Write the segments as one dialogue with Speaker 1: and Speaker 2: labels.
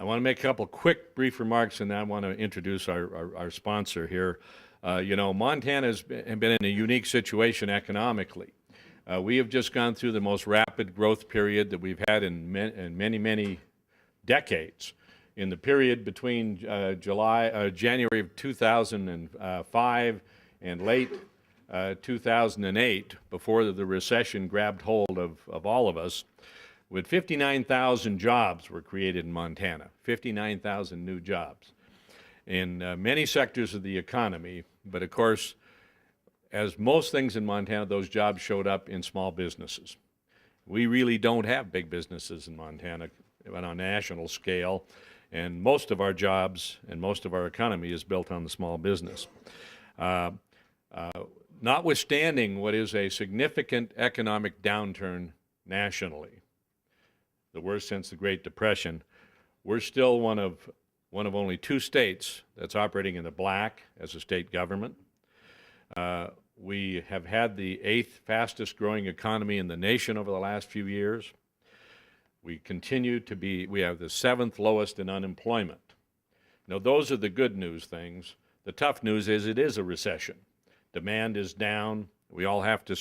Speaker 1: I want to make a couple quick, brief remarks, and then I want to introduce our sponsor here. You know, Montana has been in a unique situation economically. We have just gone through the most rapid growth period that we've had in many decades. In the period between January of 2005 and late 2008, before the recession grabbed hold of all of us, with 59,000 jobs were created in Montana, 59,000 new jobs in many sectors of the economy. But of course, as most things in Montana, those jobs showed up in small businesses. We really don't have big businesses in Montana on a national scale, and most of our jobs and most of our economy is built on the small business. Notwithstanding what is a significant economic downturn nationally, the worst since the Great Depression, we're still one of only 2 states that's operating in the black as a state government. We have had the 8th fastest growing economy in the nation over the last few years. We continue to be, we have the 7th lowest in unemployment. Now, those are the good news things. The tough news is it is a recession. Demand is down. We all have to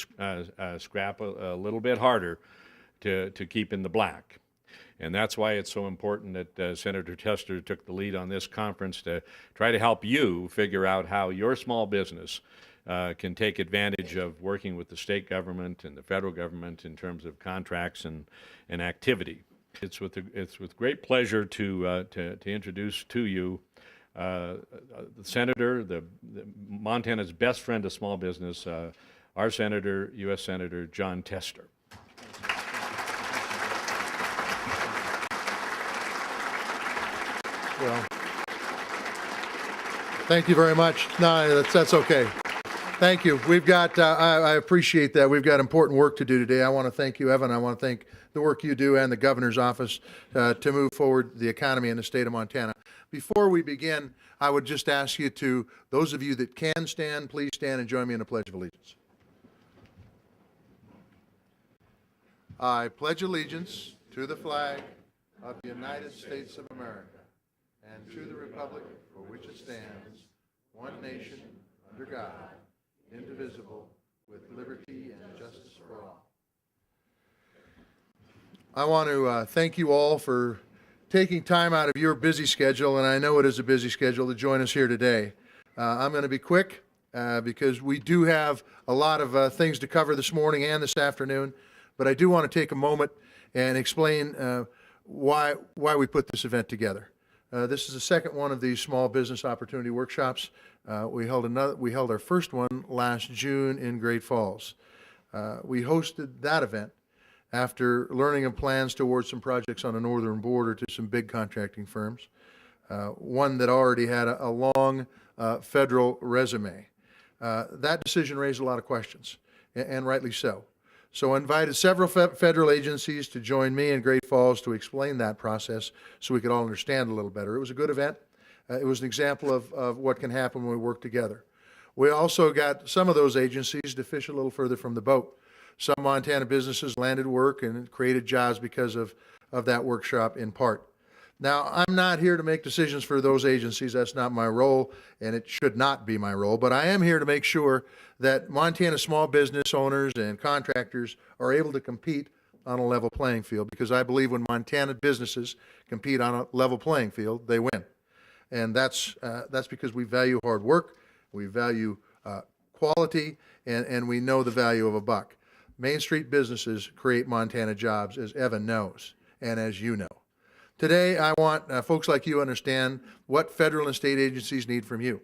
Speaker 1: scrap a little bit harder to keep in the black. And that's why it's so important that Senator Tester took the lead on this conference to try to help you figure out how your small business can take advantage of working with the state government and the federal government in terms of contracts and activity. It's with great pleasure to introduce to you the Senator, the Montana's best friend to small business, our Senator, U.S. Senator Jon Tester.
Speaker 2: Well, thank you very much. No, that's okay. Thank you. We've got, I appreciate that. We've got important work to do today. I want to thank you, Evan. I want to thank the work you do and the governor's office to move forward the economy in the state of Montana. Before we begin, I would just ask you to, those of you that can stand, please stand and join me in the Pledge of Allegiance. I pledge allegiance to the flag of the United States of America and to the republic for which it stands, one nation, under God, indivisible, with liberty and justice for all. I want to thank you all for taking time out of your busy schedule, and I know it is a busy schedule, to join us here today. I'm going to be quick because we do have a lot of things to cover this morning and this afternoon, but I do want to take a moment and explain why we put this event together. This is the second one of these small business opportunity workshops. We held our first one last June in Great Falls. We hosted that event after learning of plans towards some projects on the northern border to some big contracting firms, one that already had a long federal resume. That decision raised a lot of questions, and rightly so. So I invited several federal agencies to join me in Great Falls to explain that process so we could all understand a little better. It was a good event. It was an example of what can happen when we work together. We also got some of those agencies to fish a little further from the boat. Some Montana businesses landed work and created jobs because of that workshop in part. Now, I'm not here to make decisions for those agencies. That's not my role, and it should not be my role. But I am here to make sure that Montana small business owners and contractors are able to compete on a level playing field, because I believe when Montana businesses compete on a level playing field, they win. And that's because we value hard work, we value quality, and we know the value of a buck. Main Street businesses create Montana jobs, as Evan knows, and as you know. Today, I want folks like you to understand what federal and state agencies need from you.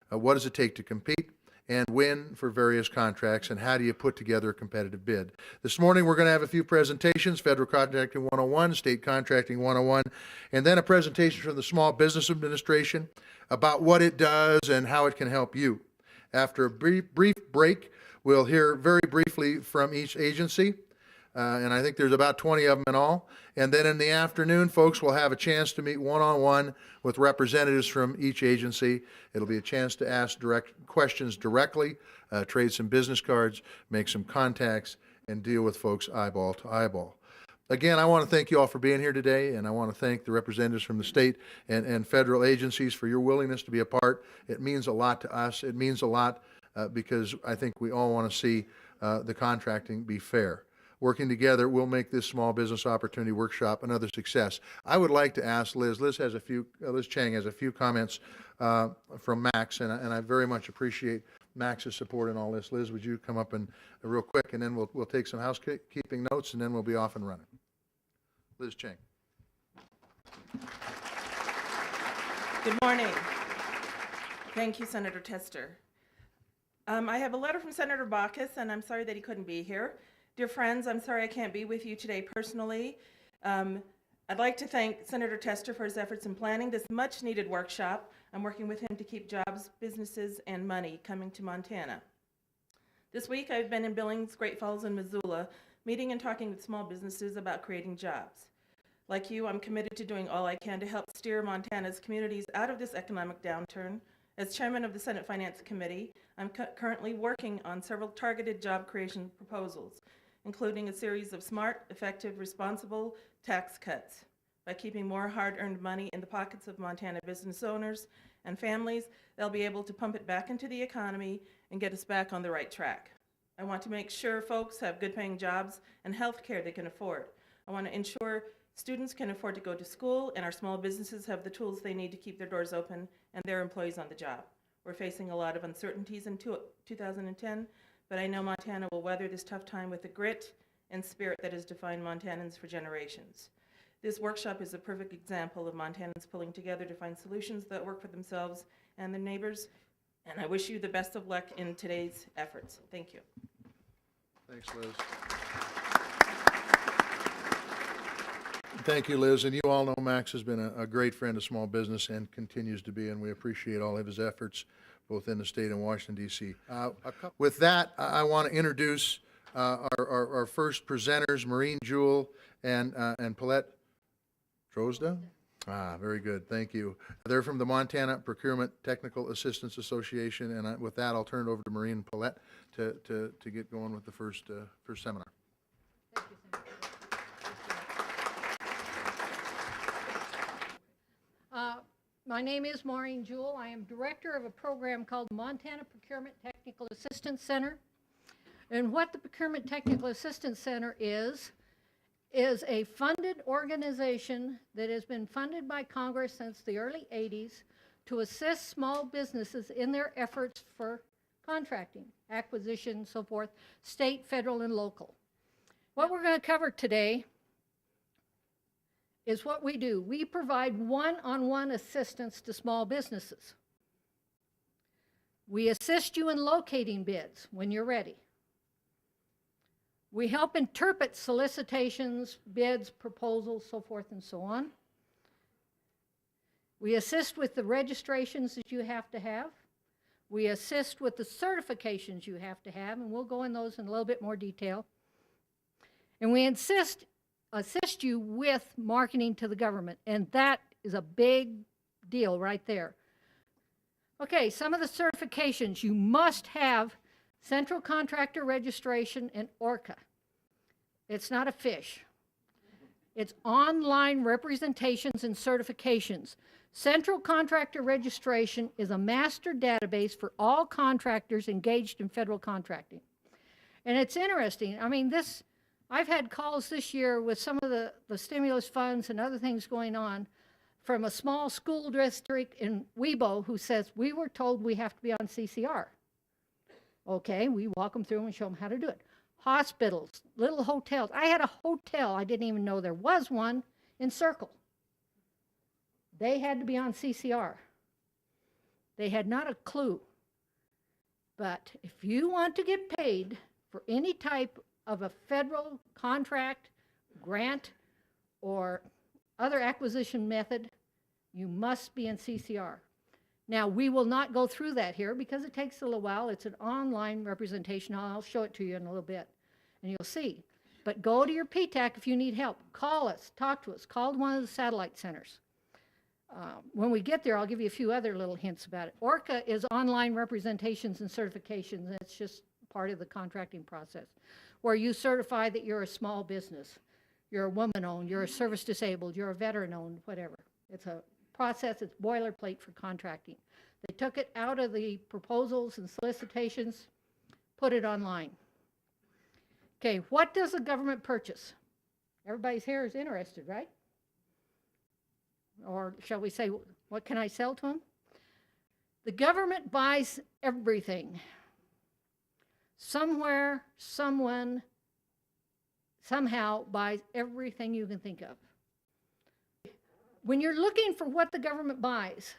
Speaker 2: What does it take to compete and win for various contracts, and how do you put together a competitive bid? This morning, we're going to have a few presentations: Federal Contracting 101, State Contracting 101, and then a presentation from the Small Business Administration about what it does and how it can help you. After a brief break, we'll hear very briefly from each agency, and I think there's about 20 of them in all. And then in the afternoon, folks will have a chance to meet one-on-one with representatives from each agency. It'll be a chance to ask questions directly, trade some business cards, make some contacts, and deal with folks eyeball to eyeball. Again, I want to thank you all for being here today, and I want to thank the representatives from the state and federal agencies for your willingness to be a part. It means a lot to us. It means a lot because I think we all want to see the contracting be fair. Working together, we'll make this small business opportunity workshop another success. I would like to ask Liz. Liz Chang has a few comments from Max, and I very much appreciate Max's support in all this. Liz, would you come up and real quick, and then we'll take some housekeeping notes, and then we'll be off and running. Liz Chang.
Speaker 3: Good morning. Thank you, Senator Tester. I have a letter from Senator Baucus, and I'm sorry that he couldn't be here. Dear friends, I'm sorry I can't be with you today personally. I'd like to thank Senator Tester for his efforts in planning this much-needed workshop. I'm working with him to keep jobs, businesses, and money coming to Montana. This week, I've been in Billings, Great Falls, and Missoula, meeting and talking with small businesses about creating jobs. Like you, I'm committed to doing all I can to help steer Montana's communities out of this economic downturn. As chairman of the Senate Finance Committee, I'm currently working on several targeted job creation proposals, including a series of smart, effective, responsible tax cuts. By keeping more hard-earned money in the pockets of Montana business owners and families, they'll be able to pump it back into the economy and get us back on the right track. I want to make sure folks have good-paying jobs and health care they can afford. I want to ensure students can afford to go to school, and our small businesses have the tools they need to keep their doors open and their employees on the job. We're facing a lot of uncertainties in 2010, but I know Montana will weather this tough time with the grit and spirit that has defined Montanans for generations. This workshop is a perfect example of Montanans pulling together to find solutions that work for themselves and their neighbors, and I wish you the best of luck in today's efforts. Thank you.
Speaker 2: Thanks, Liz. Thank you, Liz. And you all know Max has been a great friend of small business and continues to be, and we appreciate all of his efforts both in the state and Washington, D.C. With that, I want to introduce our first presenters, Maureen Jewell and Paulette Drozda. Very good. Thank you. They're from the Montana Procurement Technical Assistance Association, and with that, I'll turn it over to Maureen and Paulette to get going with the first seminar.
Speaker 4: Thank you, Senator. My name is Maureen Jewell. I am director of a program called Montana Procurement Technical Assistance Center. And what the Procurement Technical Assistance Center is a funded organization that has been funded by Congress since the early 80s to assist small businesses in their efforts for contracting, acquisition, so forth, state, federal, and local. What we're going to cover today is what we do. We provide one-on-one assistance to small businesses. We assist you in locating bids when you're ready. We help interpret solicitations, bids, proposals, so forth and so on. We assist with the registrations that you have to have. We assist with the certifications you have to have, and we'll go in those in a little bit more detail. And we assist you with marketing to the government, and that is a big deal right there. Okay, some of the certifications. You must have Central Contractor Registration and ORCA. It's not a fish. It's online representations and certifications. Central Contractor Registration is a master database for all contractors engaged in federal contracting. And it's interesting. I mean, I've had calls this year with some of the stimulus funds and other things going on from a small school district in Webo who says, we were told we have to be on CCR. Okay, we walk them through and show them how to do it. Hospitals, little hotels. I had a hotel, I didn't even know there was one, in Circle. They had to be on CCR. They had not a clue. But if you want to get paid for any type of a federal contract, grant, or other acquisition method, you must be in CCR. Now, we will not go through that here because it takes a little while. It's an online representation. I'll show it to you in a little bit, and you'll see. But go to your PTAC if you need help. Call us, talk to us, call one of the satellite centers. When we get there, I'll give you a few other little hints about it. ORCA is online representations and certifications. It's just part of the contracting process, where you certify that you're a small business. you're a woman-owned, you're a service disabled, you're a veteran-owned, whatever. It's a process, it's boilerplate for contracting. They took it out of the proposals and solicitations, put it online. Okay, what does the government purchase? Everybody's here is interested, right? Or shall we say, what can I sell to them? The government buys everything. Somewhere, someone, somehow buys everything you can think of. When you're looking for what the government buys,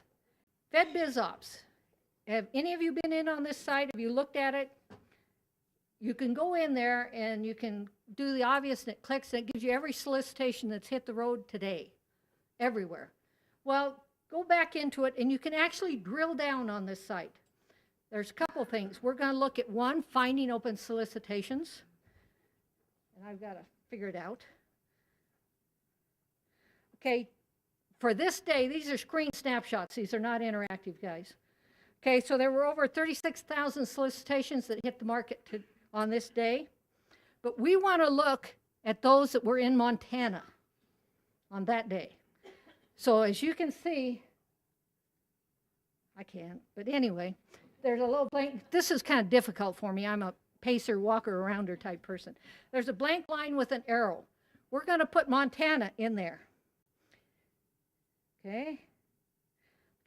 Speaker 4: Fedbizopps, have any of you been in on this site? Have you looked at it? You can go in there and you can do the obvious, and it clicks, and it gives you every solicitation that's hit the road today, everywhere. Well, go back into it, and you can actually drill down on this site. There's a couple things. We're going to look at one, finding open solicitations, and I've got to figure it out. Okay, for this day, these are screen snapshots. These are not interactive, guys. Okay, so there were over 36,000 solicitations that hit the market on this day. But we want to look at those that were in Montana on that day. So as you can see, I can't, but anyway, there's a little blank. This is kind of difficult for me. I'm a pacer, walker, arounder type person. There's a blank line with an arrow. We're going to put Montana in there. Okay.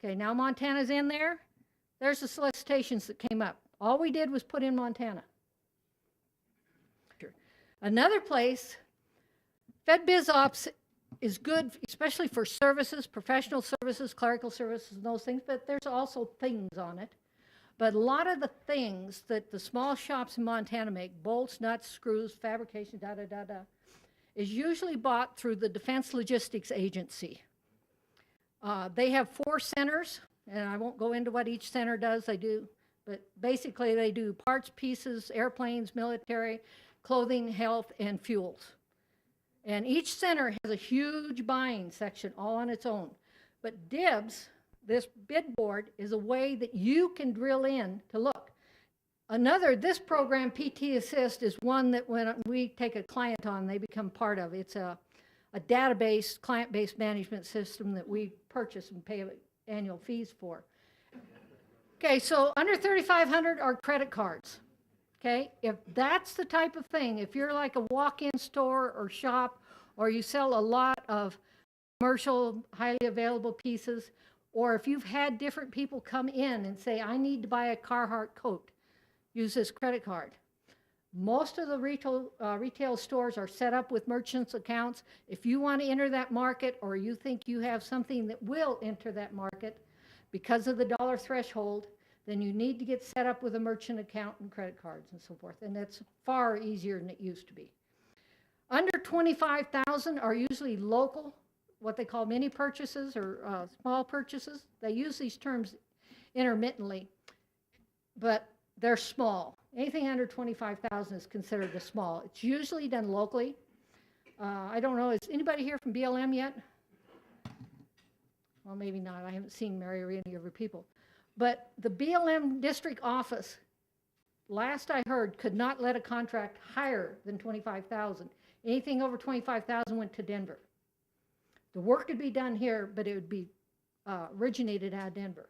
Speaker 4: Okay, now Montana's in there. There's the solicitations that came up. All we did was put in Montana. Another place, Fedbizopps is good, especially for services, professional services, clerical services, and those things, but there's also things on it. But a lot of the things that the small shops in Montana make, bolts, nuts, screws, fabrication, is usually bought through the Defense Logistics Agency. They have 4 centers, and I won't go into what each center does, but basically they do parts, pieces, airplanes, military, clothing, health, and fuels. And each center has a huge buying section all on its own. But DIBS, this bid board, is a way that you can drill in to look. This program, PT Assist, is one that when we take a client on, they become part of. It's a database, client-based management system that we purchase and pay annual fees for. Okay, so under $3,500 are credit cards. Okay, if that's the type of thing, if you're like a walk-in store or shop, or you sell a lot of commercial, highly available pieces, or if you've had different people come in and say, I need to buy a Carhartt coat, use this credit card. Most of the retail stores are set up with merchants accounts. If you want to enter that market, or you think you have something that will enter that market because of the dollar threshold, then you need to get set up with a merchant account and credit cards and so forth. And that's far easier than it used to be. Under $25,000 are usually local, what they call mini purchases or small purchases. They use these terms intermittently, but they're small. Anything under $25,000 is considered a small. It's usually done locally. I don't know, is anybody here from BLM yet? Well, maybe not. I haven't seen Mary or any of her people. But the BLM district office, last I heard, could not let a contract higher than $25,000. Anything over $25,000 went to Denver. The work could be done here, but it would be originated out of Denver.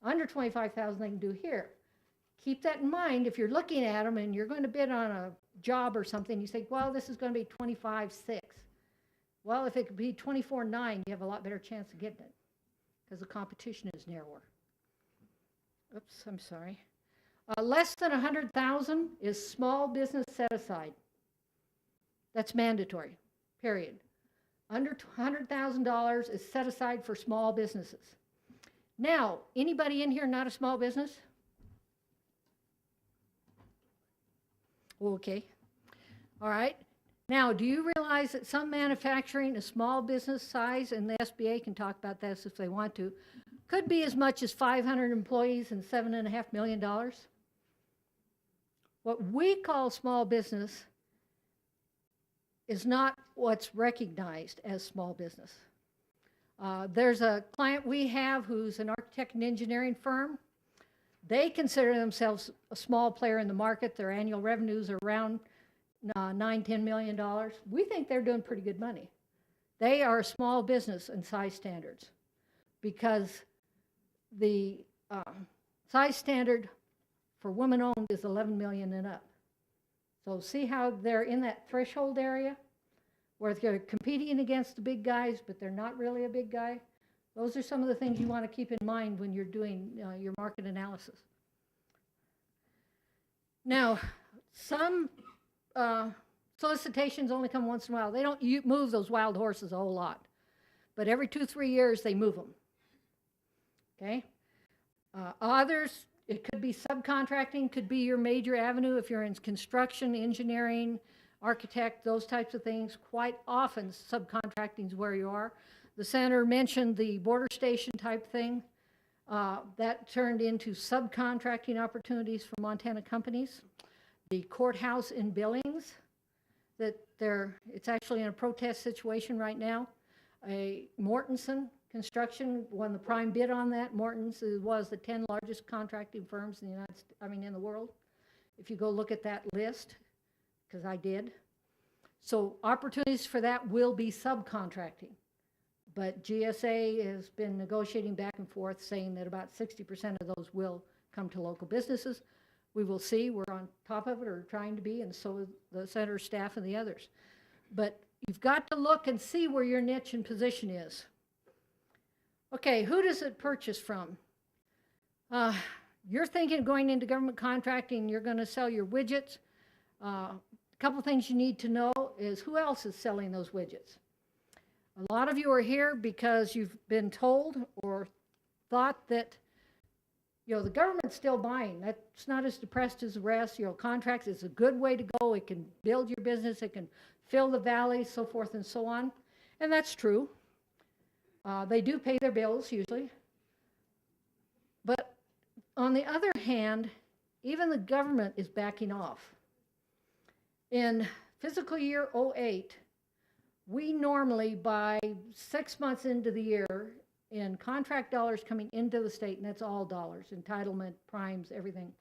Speaker 4: Under $25,000 they can do here. Keep that in mind if you're looking at them and you're going to bid on a job or something. You think, well, this is going to be $25,600. Well, if it could be $24,900, you have a lot better chance of getting it because the competition is narrower. Oops, I'm sorry. Less than $100,000 is small business set aside. That's mandatory, period. Under $100,000 is set aside for small businesses. Now, anybody in here not a small business? Okay. All right. Now, do you realize that some manufacturing is small business size, and the SBA can talk about this if they want to, could be as much as 500 employees and $7.5 million? What we call small business is not what's recognized as small business. There's a client we have who's an architect and engineering firm. They consider themselves a small player in the market. Their annual revenues are around $9-10 million. We think they're doing pretty good money. They are a small business in size standards because the size standard for women-owned is 11 million and up. So see how they're in that threshold area where they're competing against the big guys, but they're not really a big guy? Those are some of the things you want to keep in mind when you're doing your market analysis. Now, some solicitations only come once in a while. They don't move those wild horses a whole lot. But every 2-3 years, they move them. Okay? Others, it could be subcontracting, could be your major avenue if you're in construction, engineering, architect, those types of things. Quite often, subcontracting is where you are. The senator mentioned the border station type thing. That turned into subcontracting opportunities for Montana companies. The courthouse in Billings, it's actually in a protest situation right now. Mortensen Construction won the prime bid on that. Morton's was the 10 largest contracting firms in the in the world. If you go look at that list, because I did. So opportunities for that will be subcontracting. But GSA has been negotiating back and forth saying that about 60% of those will come to local businesses. We will see. We're on top of it, or trying to be, and so is the senator's staff and the others. But you've got to look and see where your niche and position is. Okay, who does it purchase from? You're thinking of going into government contracting, you're going to sell your widgets. A couple things you need to know is who else is selling those widgets. A lot of you are here because you've been told or thought that the government's still buying. That's not as depressed as the rest. Contracts is a good way to go. It can build your business. It can fill the valley, so forth and so on. And that's true. They do pay their bills usually. But on the other hand, even the government is backing off. In fiscal year 08, we normally buy 6 months into the year in contract dollars coming into the state, and that's all dollars, entitlement, primes, everything,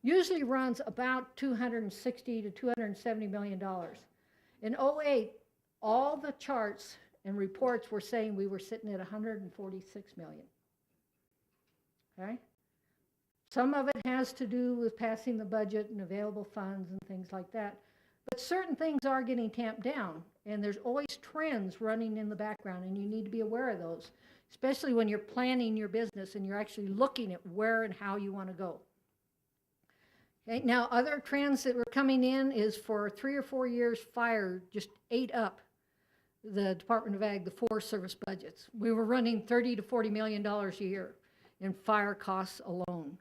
Speaker 4: usually runs about $260 to $270 million. In 08, all the charts and reports were saying we were sitting at $146 million. Okay? Some of it has to do with passing the budget and available funds and things like that. But certain things are getting tamped down, and there's always trends running in the background, and you need to be aware of those, especially when you're planning your business and you're actually looking at where and how you want to go. Okay, now other trends that were coming in is for 3 or 4 years, fire just ate up the Department of Ag, the Forest Service budgets. We were running $30 to $40 million a year in fire costs alone.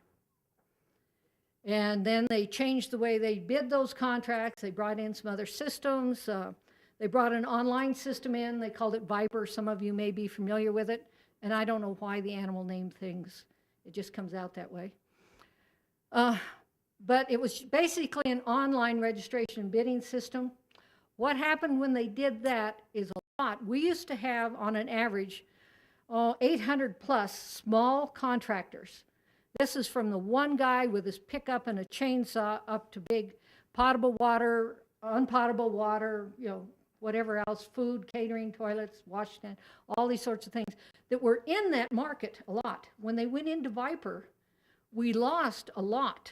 Speaker 4: And then they changed the way they bid those contracts. They brought in some other systems. They brought an online system in. They called it Viper. Some of you may be familiar with it. And I don't know why the animal name things. It just comes out that way. But it was basically an online registration and bidding system. What happened when they did that is a lot. We used to have, on an average, 800 plus small contractors. This is from the one guy with his pickup and a chainsaw up to big potable water, unpotable water, whatever else, food, catering, toilets, wash stand, all these sorts of things that were in that market a lot. When they went into Viper, we lost a lot,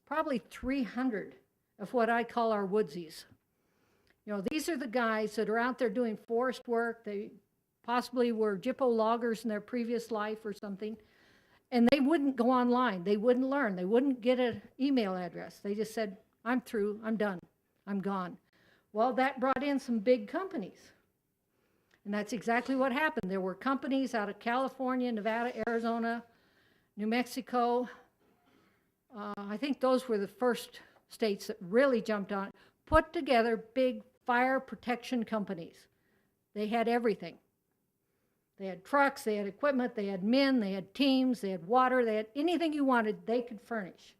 Speaker 4: probably 300 of what I call our woodsies. These are the guys that are out there doing forest work. They possibly were Jippo loggers in their previous life or something. And they wouldn't go online. They wouldn't learn. They wouldn't get an email address. They just said, I'm through. I'm done. I'm gone. Well, that brought in some big companies. And that's exactly what happened. There were companies out of California, Nevada, Arizona, New Mexico. I think those were the first states that really jumped on, put together big fire protection companies. They had everything. They had trucks, they had equipment, they had men, they had teams, they had water, they had anything you wanted, they could furnish.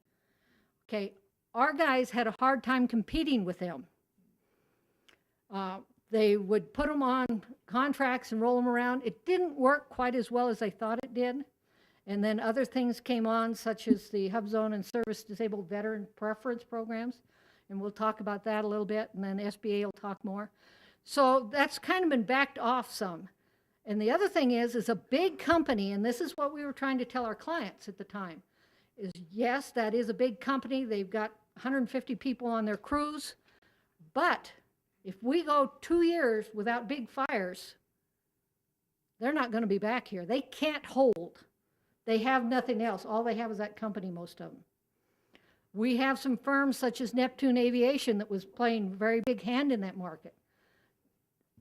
Speaker 4: Okay, our guys had a hard time competing with them. They would put them on contracts and roll them around. It didn't work quite as well as they thought it did. And then other things came on, such as the Hubzone and Service Disabled Veteran Preference programs. and we'll talk about that a little bit, and then SBA will talk more. So that's kind of been backed off some. And the other thing is a big company, and this is what we were trying to tell our clients at the time, is yes, that is a big company. They've got 150 people on their crews, but if we go 2 years without big fires, they're not going to be back here. They can't hold. They have nothing else. All they have is that company, most of them. We have some firms such as Neptune Aviation that was playing a very big hand in that market.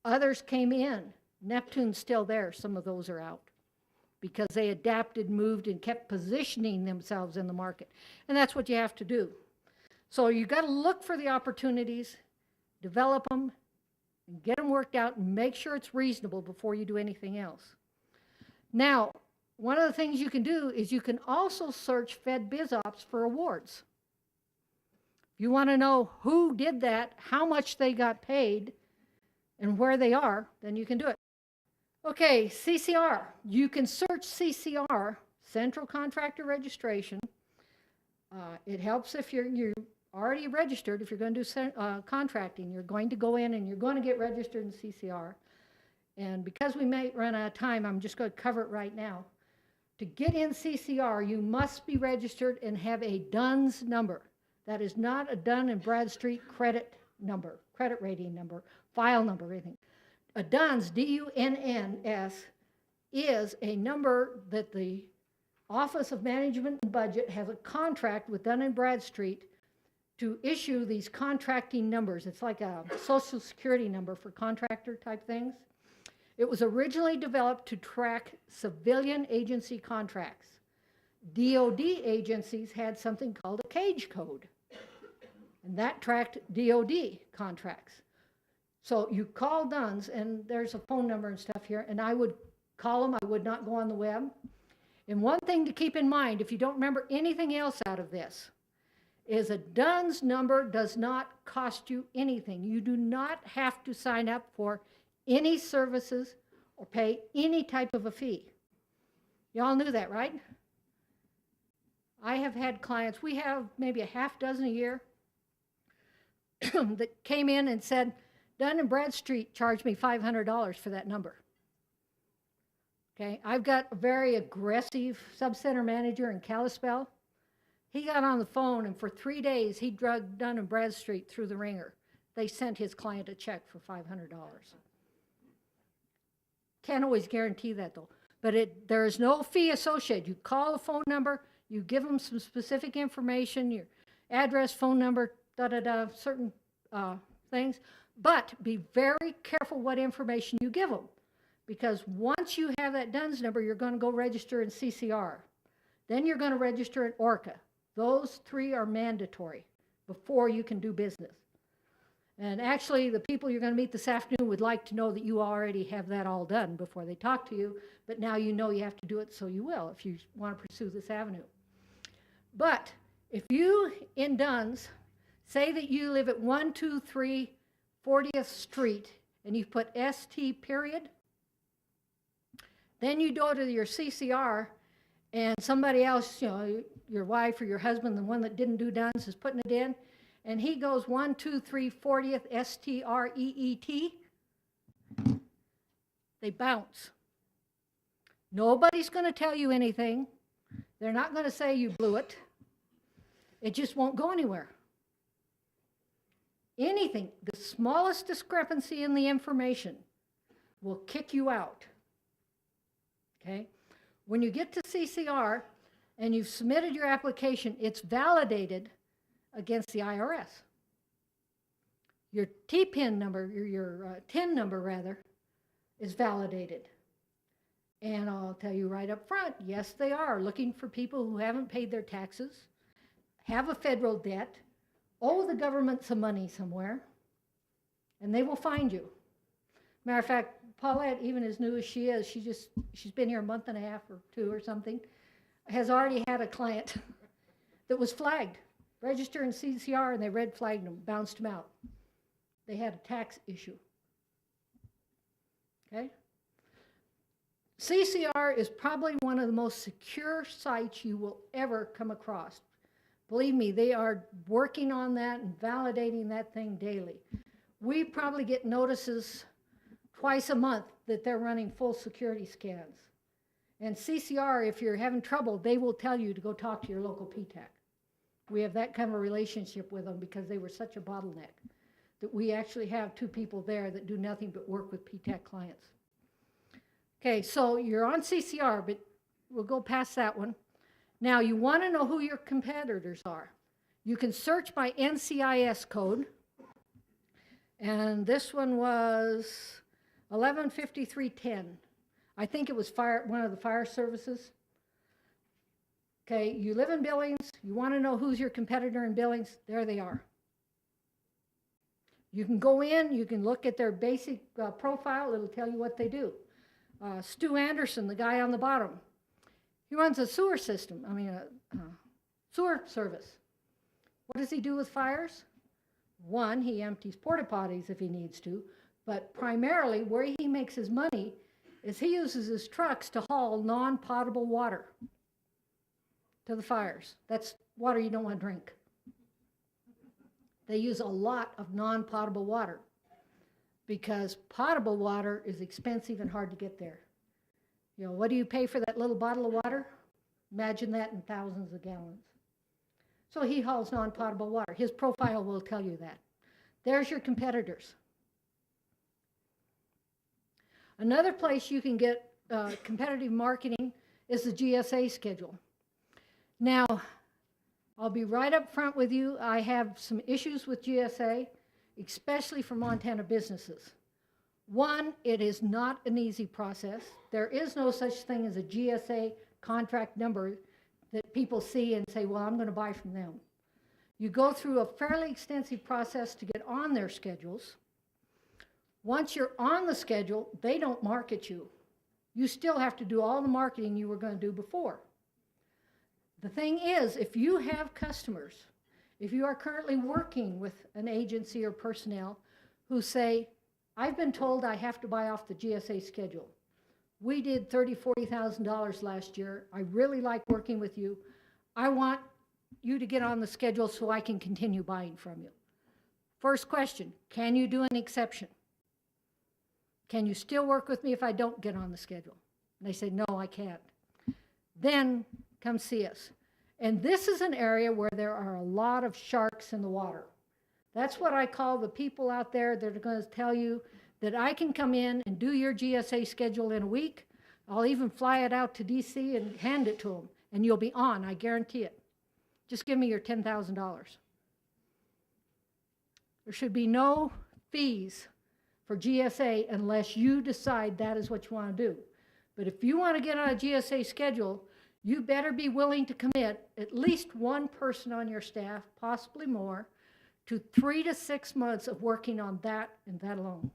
Speaker 4: Others came in. Neptune's still there. Some of those are out because they adapted, moved, and kept positioning themselves in the market. And that's what you have to do. So you got to look for the opportunities, develop them, and get them worked out, and make sure it's reasonable before you do anything else. Now, one of the things you can do is you can also search Fedbizopps for awards. If you want to know who did that, how much they got paid, and where they are, then you can do it. Okay, CCR. You can search CCR, Central Contractor Registration. It helps if you're already registered. If you're going to do contracting, you're going to go in and you're going to get registered in CCR. And because we may run out of time, I'm just going to cover it right now. To get in CCR, you must be registered and have a DUNS number. That is not a Dun & Bradstreet credit number, credit rating number, file number, anything. A DUNS, D-U-N-N-S, is a number that the Office of Management and Budget has a contract with Dun & Bradstreet to issue these contracting numbers. It's like a Social Security number for contractor type things. It was originally developed to track civilian agency contracts. DOD agencies had something called a cage code, and that tracked DOD contracts. So you call DUNS, and there's a phone number and stuff here, and I would call them. I would not go on the web. And one thing to keep in mind, if you don't remember anything else out of this, is a DUNS number does not cost you anything. You do not have to sign up for any services or pay any type of a fee. Y'all knew that, right? I have had clients, we have maybe a half dozen a year, that came in and said, Dun & Bradstreet charged me $500 for that number. Okay, I've got a very aggressive subcenter manager in Kalispell. He got on the phone, and for 3 days, he dragged Dun & Bradstreet through the ringer. They sent his client a check for $500. Can't always guarantee that, though. But there is no fee associated. You call a phone number, you give them some specific information, your address, phone number, certain things. But be very careful what information you give them. Because once you have that DUNS number, you're going to go register in CCR. Then you're going to register at ORCA. Those three are mandatory before you can do business. And actually, the people you're going to meet this afternoon would like to know that you already have that all done before they talk to you, but now you know you have to do it, so you will if you want to pursue this avenue. But if you, in DUNS, say that you live at 123 40th Street, and you put ST period, then you go to your CCR, and somebody else, you know, your wife or your husband, the one that didn't do DUNS, is putting it in, and he goes 123 40th STREET, they bounce. Nobody's going to tell you anything. They're not going to say you blew it. It just won't go anywhere. Anything, the smallest discrepancy in the information will kick you out. Okay? When you get to CCR and you've submitted your application, it's validated against the IRS. Your TPIN number, your TIN number rather, is validated. And I'll tell you right up front, yes, they are looking for people who haven't paid their taxes, have a federal debt, owe the government some money somewhere, and they will find you. Matter of fact, Paulette, even as new as she is, she's been here a month and a half or two or something, has already had a client that was flagged, registered in CCR, and they red flagged them, bounced them out. They had a tax issue. Okay? CCR is probably one of the most secure sites you will ever come across. Believe me, they are working on that and validating that thing daily. We probably get notices twice a month that they're running full security scans. And CCR, if you're having trouble, they will tell you to go talk to your local PTAC. We have that kind of a relationship with them because they were such a bottleneck that we actually have 2 people there that do nothing but work with PTAC clients. Okay, so you're on CCR, but we'll go past that one. Now, you want to know who your competitors are. You can search by NCIS code, and this one was 115310. I think it was one of the fire services. Okay, you live in Billings, you want to know who's your competitor in Billings, there they are. You can go in, you can look at their basic profile, it'll tell you what they do. Stu Anderson, the guy on the bottom, he runs a sewer system, sewer service. What does he do with fires? One, he empties porta potties if he needs to, but primarily where he makes his money is he uses his trucks to haul non-potable water to the fires. That's water you don't want to drink. They use a lot of non-potable water because potable water is expensive and hard to get there. You know, what do you pay for that little bottle of water? Imagine that in thousands of gallons. So he hauls non-potable water. His profile will tell you that. There's your competitors. Another place you can get competitive marketing is the GSA schedule. Now, I'll be right up front with you. I have some issues with GSA, especially for Montana businesses. One, it is not an easy process. There is no such thing as a GSA contract number that people see and say, well, I'm going to buy from them. You go through a fairly extensive process to get on their schedules. Once you're on the schedule, they don't market you. You still have to do all the marketing you were going to do before. The thing is, if you have customers, if you are currently working with an agency or personnel who say, I've been told I have to buy off the GSA schedule. We did $30,000, $40,000 last year. I really like working with you. I want you to get on the schedule so I can continue buying from you. First question, can you do an exception? Can you still work with me if I don't get on the schedule? And they say, no, I can't. Then come see us. And this is an area where there are a lot of sharks in the water. That's what I call the people out there that are going to tell you that I can come in and do your GSA schedule in a week. I'll even fly it out to DC and hand it to them, and you'll be on, I guarantee it. Just give me your $10,000. There should be no fees for GSA unless you decide that is what you want to do. But if you want to get on a GSA schedule, you better be willing to commit at least one person on your staff, possibly more, to 3 to 6 months of working on that and that alone.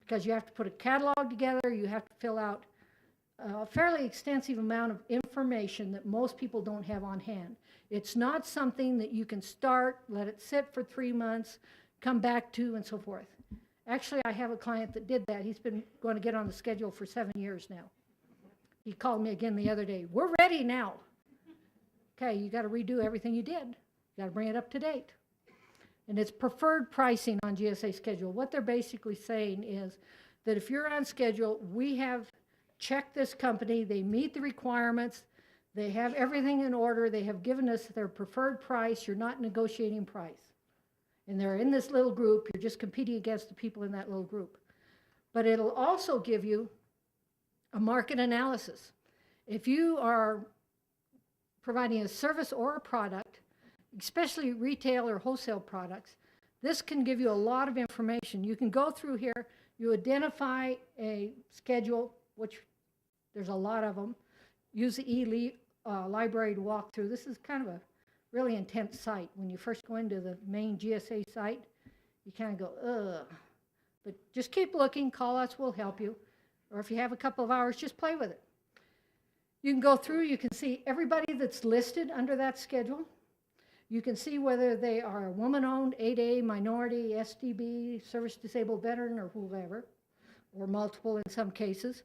Speaker 4: Because you have to put a catalog together, you have to fill out a fairly extensive amount of information that most people don't have on hand. It's not something that you can start, let it sit for 3 months, come back to, and so forth. Actually, I have a client that did that. He's been going to get on the schedule for 7 years now. He called me again the other day. We're ready now. Okay, you got to redo everything you did. You got to bring it up to date. And it's preferred pricing on GSA schedule. What they're basically saying is that if you're on schedule, we have checked this company, they meet the requirements, they have everything in order, they have given us their preferred price, you're not negotiating price. And they're in this little group, you're just competing against the people in that little group. But it'll also give you a market analysis. If you are providing a service or a product, especially retail or wholesale products, this can give you a lot of information. You can go through here, you identify a schedule, which there's a lot of them. Use the library to walk through. This is kind of a really intense site. When you first go into the main GSA site, you kind of go, ugh. But just keep looking, call us, we'll help you. Or if you have a couple of hours, just play with it. You can go through, you can see everybody that's listed under that schedule. You can see whether they are woman-owned, 8A, minority, SDB, service-disabled veteran, or whoever, or multiple in some cases.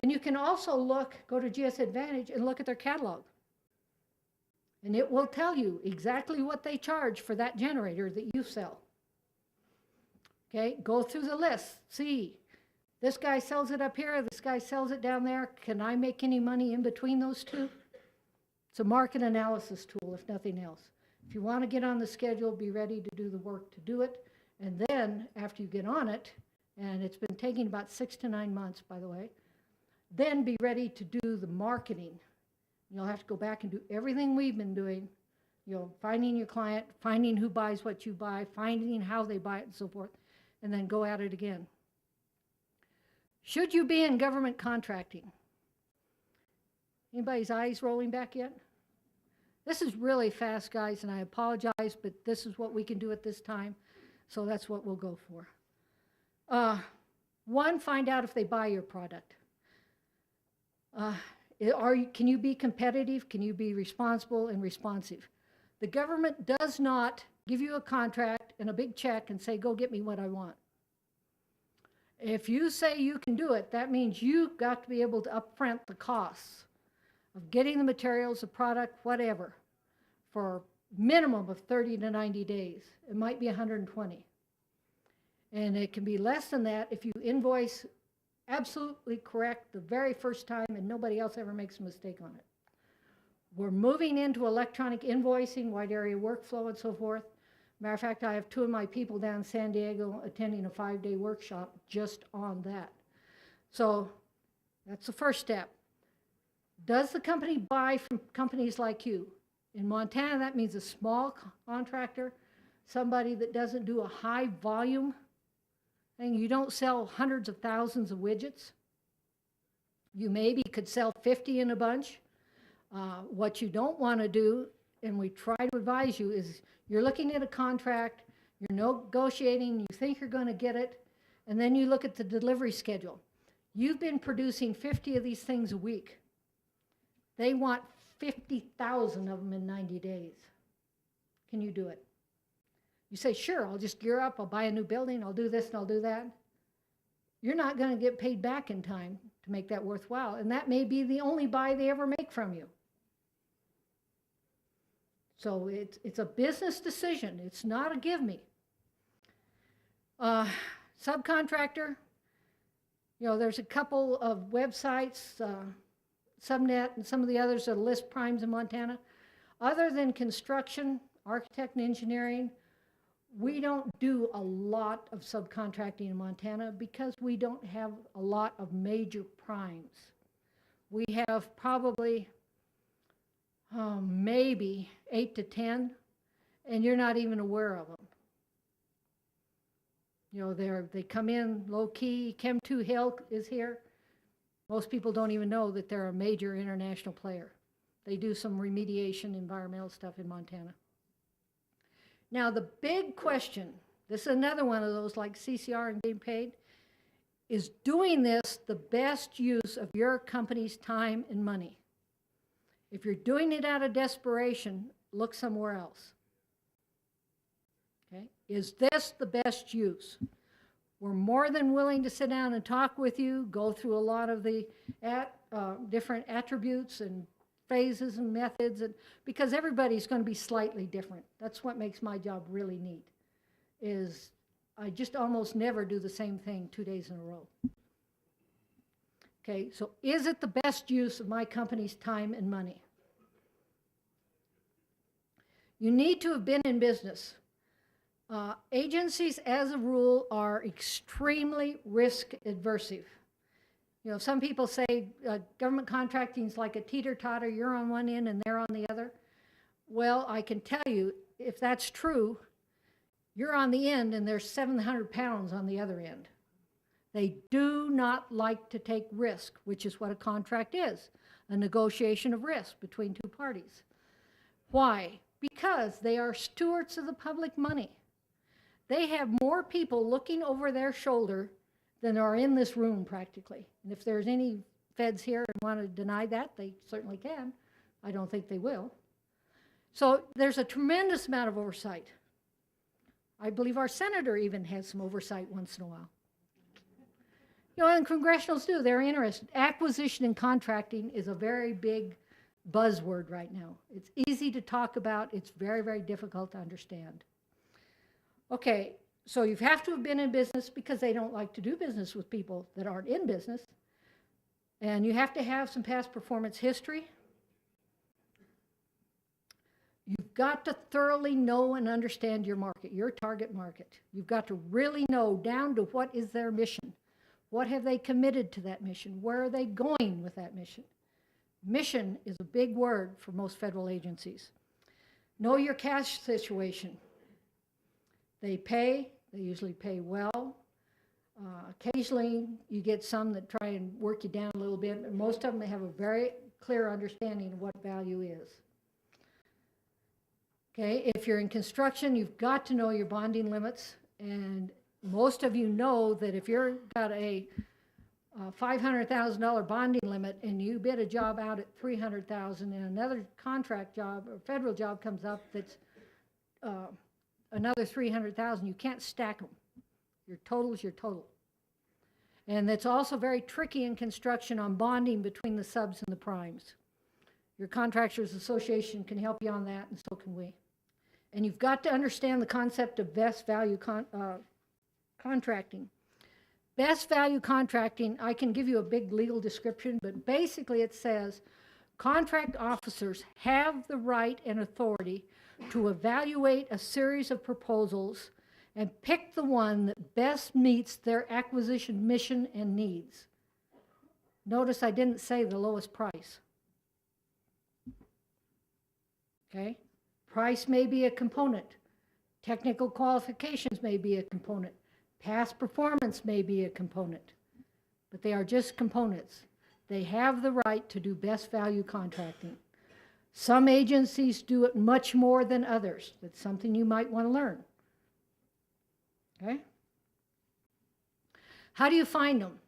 Speaker 4: And you can also go to GS Advantage and look at their catalog. And it will tell you exactly what they charge for that generator that you sell. Okay, go through the list, see, this guy sells it up here, this guy sells it down there. Can I make any money in between those two? It's a market analysis tool, if nothing else. If you want to get on the schedule, be ready to do the work to do it. And then after you get on it, and it's been taking about 6 to 9 months, by the way, then be ready to do the marketing. You'll have to go back and do everything we've been doing, you know, finding your client, finding who buys what you buy, finding how they buy it and so forth, and then go at it again. Should you be in government contracting? Anybody's eyes rolling back yet? This is really fast, guys, and I apologize, but this is what we can do at this time, so that's what we'll go for. One, find out if they buy your product. Can you be competitive? Can you be responsible and responsive? The government does not give you a contract and a big check and say, go get me what I want. If you say you can do it, that means you've got to be able to upfront the costs of getting the materials, the product, whatever, for minimum of 30 to 90 days. It might be 120. And it can be less than that if you invoice absolutely correct the very first time and nobody else ever makes a mistake on it. We're moving into electronic invoicing, wide area workflow, and so forth. Matter of fact, I have 2 of my people down in San Diego attending a 5-day workshop just on that. So that's the first step. Does the company buy from companies like you? In Montana, that means a small contractor, somebody that doesn't do a high volume thing. You don't sell hundreds of thousands of widgets. You maybe could sell 50 in a bunch. What you don't want to do, and we try to advise you, is you're looking at a contract, you're negotiating, you think you're going to get it, and then you look at the delivery schedule. You've been producing 50 of these things a week. They want 50,000 of them in 90 days. Can you do it? You say, sure, I'll just gear up, I'll buy a new building, I'll do this and I'll do that. You're not going to get paid back in time to make that worthwhile, and that may be the only buy they ever make from you. So it's a business decision. It's not a give me. Subcontractor, you know, there's a couple of websites, Subnet and some of the others that list primes in Montana. Other than construction, architect and engineering, we don't do a lot of subcontracting in Montana because we don't have a lot of major primes. We have probably maybe 8 to 10, and you're not even aware of them. You know, they come in low-key. Chem2 Hill is here. Most people don't even know that they're a major international player. They do some remediation, environmental stuff in Montana. Now, the big question, this is another one of those like CCR and getting paid, is doing this the best use of your company's time and money? If you're doing it out of desperation, look somewhere else. Okay? Is this the best use? We're more than willing to sit down and talk with you, go through a lot of the different attributes and phases and methods, and because everybody's going to be slightly different. That's what makes my job really neat, is I just almost never do the same thing 2 days in a row. Okay, so is it the best use of my company's time and money? You need to have been in business. Agencies, as a rule, are extremely risk aversive. You know, some people say government contracting is like a teeter-totter. You're on one end and they're on the other. Well, I can tell you, if that's true, you're on the end and there's 700 pounds on the other end. They do not like to take risk, which is what a contract is, a negotiation of risk between two parties. Why? Because they are stewards of the public money. They have more people looking over their shoulder than are in this room practically. And if there's any feds here and want to deny that, they certainly can. I don't think they will. So there's a tremendous amount of oversight. I believe our senator even has some oversight once in a while. You know, and congressionals do, they're interested. Acquisition and contracting is a very big buzzword right now. It's easy to talk about. It's very, very difficult to understand. Okay, so you have to have been in business because they don't like to do business with people that aren't in business. And you have to have some past performance history. You've got to thoroughly know and understand your market, your target market. You've got to really know down to what is their mission. What have they committed to that mission? Where are they going with that mission? Mission is a big word for most federal agencies. Know your cash situation. They pay, they usually pay well. Occasionally you get some that try and work you down a little bit, but most of them have a very clear understanding of what value is. Okay, if you're in construction, you've got to know your bonding limits, and most of you know that if you've got a $500,000 bonding limit and you bid a job out at $300,000 and another contract job or federal job comes up that's another $300,000, you can't stack them. Your total is your total. And it's also very tricky in construction on bonding between the subs and the primes. Your Contractors Association can help you on that, and so can we. And you've got to understand the concept of best value contracting. Best value contracting, I can give you a big legal description, but basically it says contract officers have the right and authority to evaluate a series of proposals and pick the one that best meets their acquisition mission and needs. Notice I didn't say the lowest price. Okay? Price may be a component. Technical qualifications may be a component. Past performance may be a component. But they are just components. They have the right to do best value contracting. Some agencies do it much more than others. That's something you might want to learn. Okay? How do you find them?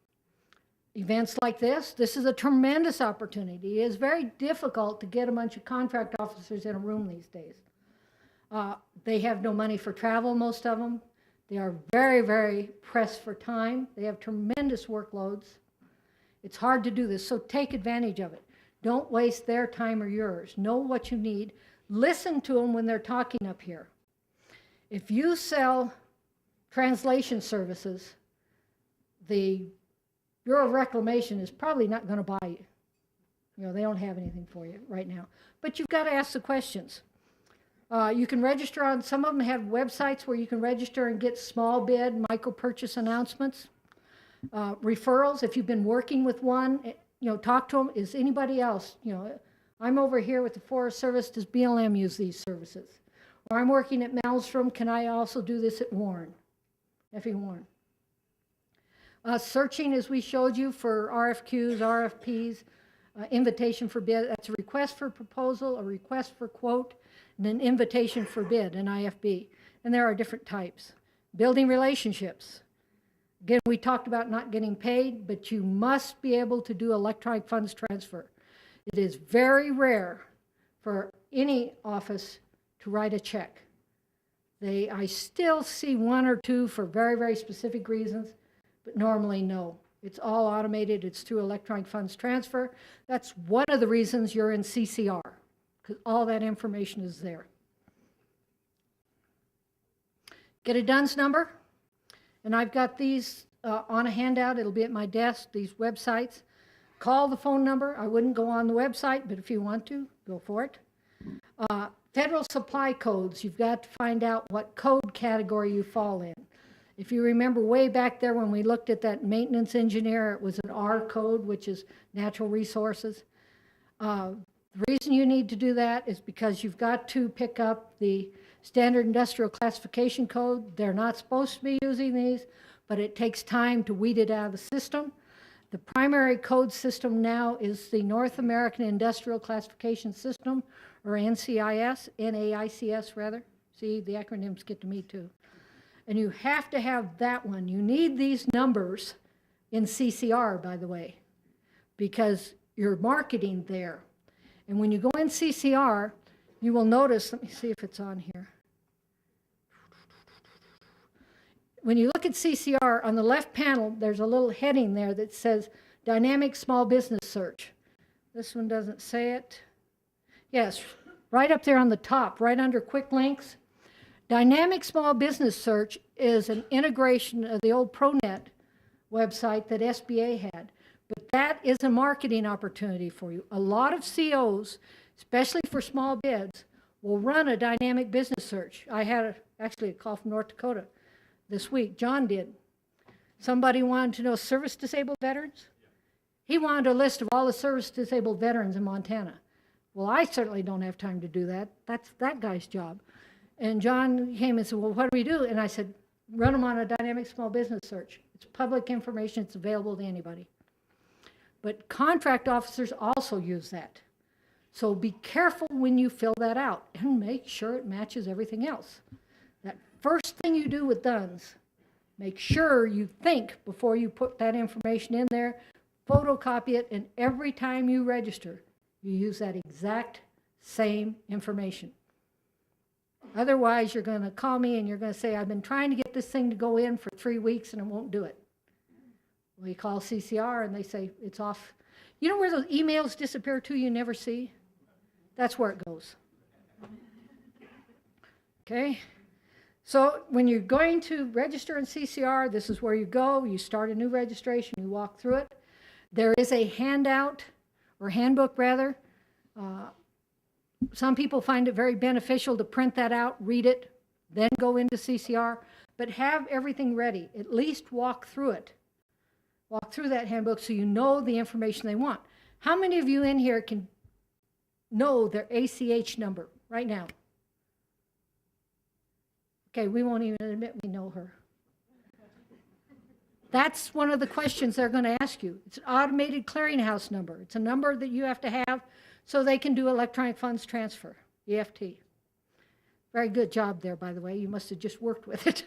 Speaker 4: Events like this is a tremendous opportunity. It is very difficult to get a bunch of contract officers in a room these days. They have no money for travel, most of them. They are very, very pressed for time. They have tremendous workloads. It's hard to do this, so take advantage of it. Don't waste their time or yours. Know what you need. Listen to them when they're talking up here. If you sell translation services, the Bureau of Reclamation is probably not going to buy you. You know, they don't have anything for you right now. But you've got to ask the questions. You can register on, some of them have websites where you can register and get small bid, micro purchase announcements. Referrals, if you've been working with one, you know, talk to them. Is anybody else, you know, I'm over here with the Forest Service, does BLM use these services? Or I'm working at Maelstrom, can I also do this at Warren, F.E. Warren? Searching, as we showed you, for RFQs, RFPs, invitation for bid. That's a request for proposal, a request for quote, and an invitation for bid, an IFB. And there are different types. Building relationships. Again, we talked about not getting paid, but you must be able to do electronic funds transfer. It is very rare for any office to write a check. I still see one or two for very, very specific reasons, but normally no. It's all automated. It's through electronic funds transfer. That's one of the reasons you're in CCR, because all that information is there. Get a DUNS number, and I've got these on a handout. It'll be at my desk, these websites. Call the phone number. I wouldn't go on the website, but if you want to, go for it. Federal supply codes, you've got to find out what code category you fall in. If you remember way back there when we looked at that maintenance engineer, it was an R code, which is natural resources. The reason you need to do that is because you've got to pick up the standard industrial classification code. They're not supposed to be using these, but it takes time to weed it out of the system. The primary code system now is the North American Industrial Classification System, or NCIS, NAICS rather. See, the acronyms get to me too. And you have to have that one. You need these numbers in CCR, by the way, because you're marketing there. And when you go in CCR, you will notice, let me see if it's on here. When you look at CCR, on the left panel, there's a little heading there that says Dynamic Small Business Search. This one doesn't say it. Yes, right up there on the top, right under quick links. Dynamic Small Business Search is an integration of the old ProNet website that SBA had. But that is a marketing opportunity for you. A lot of COs, especially for small bids, will run a dynamic business search. I had actually a call from North Dakota this week. John did. Somebody wanted to know service-disabled veterans. He wanted a list of all the service-disabled veterans in Montana. Well, I certainly don't have time to do that. That's that guy's job. And John came and said, well, what do we do? And I said, run them on a dynamic small business search. It's public information. It's available to anybody. But contract officers also use that. So be careful when you fill that out and make sure it matches everything else. That first thing you do with DUNS, make sure you think before you put that information in there, photocopy it, and every time you register, you use that exact same information. Otherwise, you're going to call me and you're going to say, I've been trying to get this thing to go in for 3 weeks and it won't do it. Well, you call CCR and they say it's off. You know where those emails disappear to you never see? That's where it goes. Okay? So when you're going to register in CCR, this is where you go. You start a new registration. You walk through it. There is a handout, or handbook rather. Some people find it very beneficial to print that out, read it, then go into CCR, but have everything ready. At least walk through it. Walk through that handbook so you know the information they want. How many of you in here can know their ACH number right now? Okay, we won't even admit we know her. That's one of the questions they're going to ask you. It's an automated clearinghouse number. It's a number that you have to have so they can do electronic funds transfer, EFT. Very good job there, by the way. You must have just worked with it.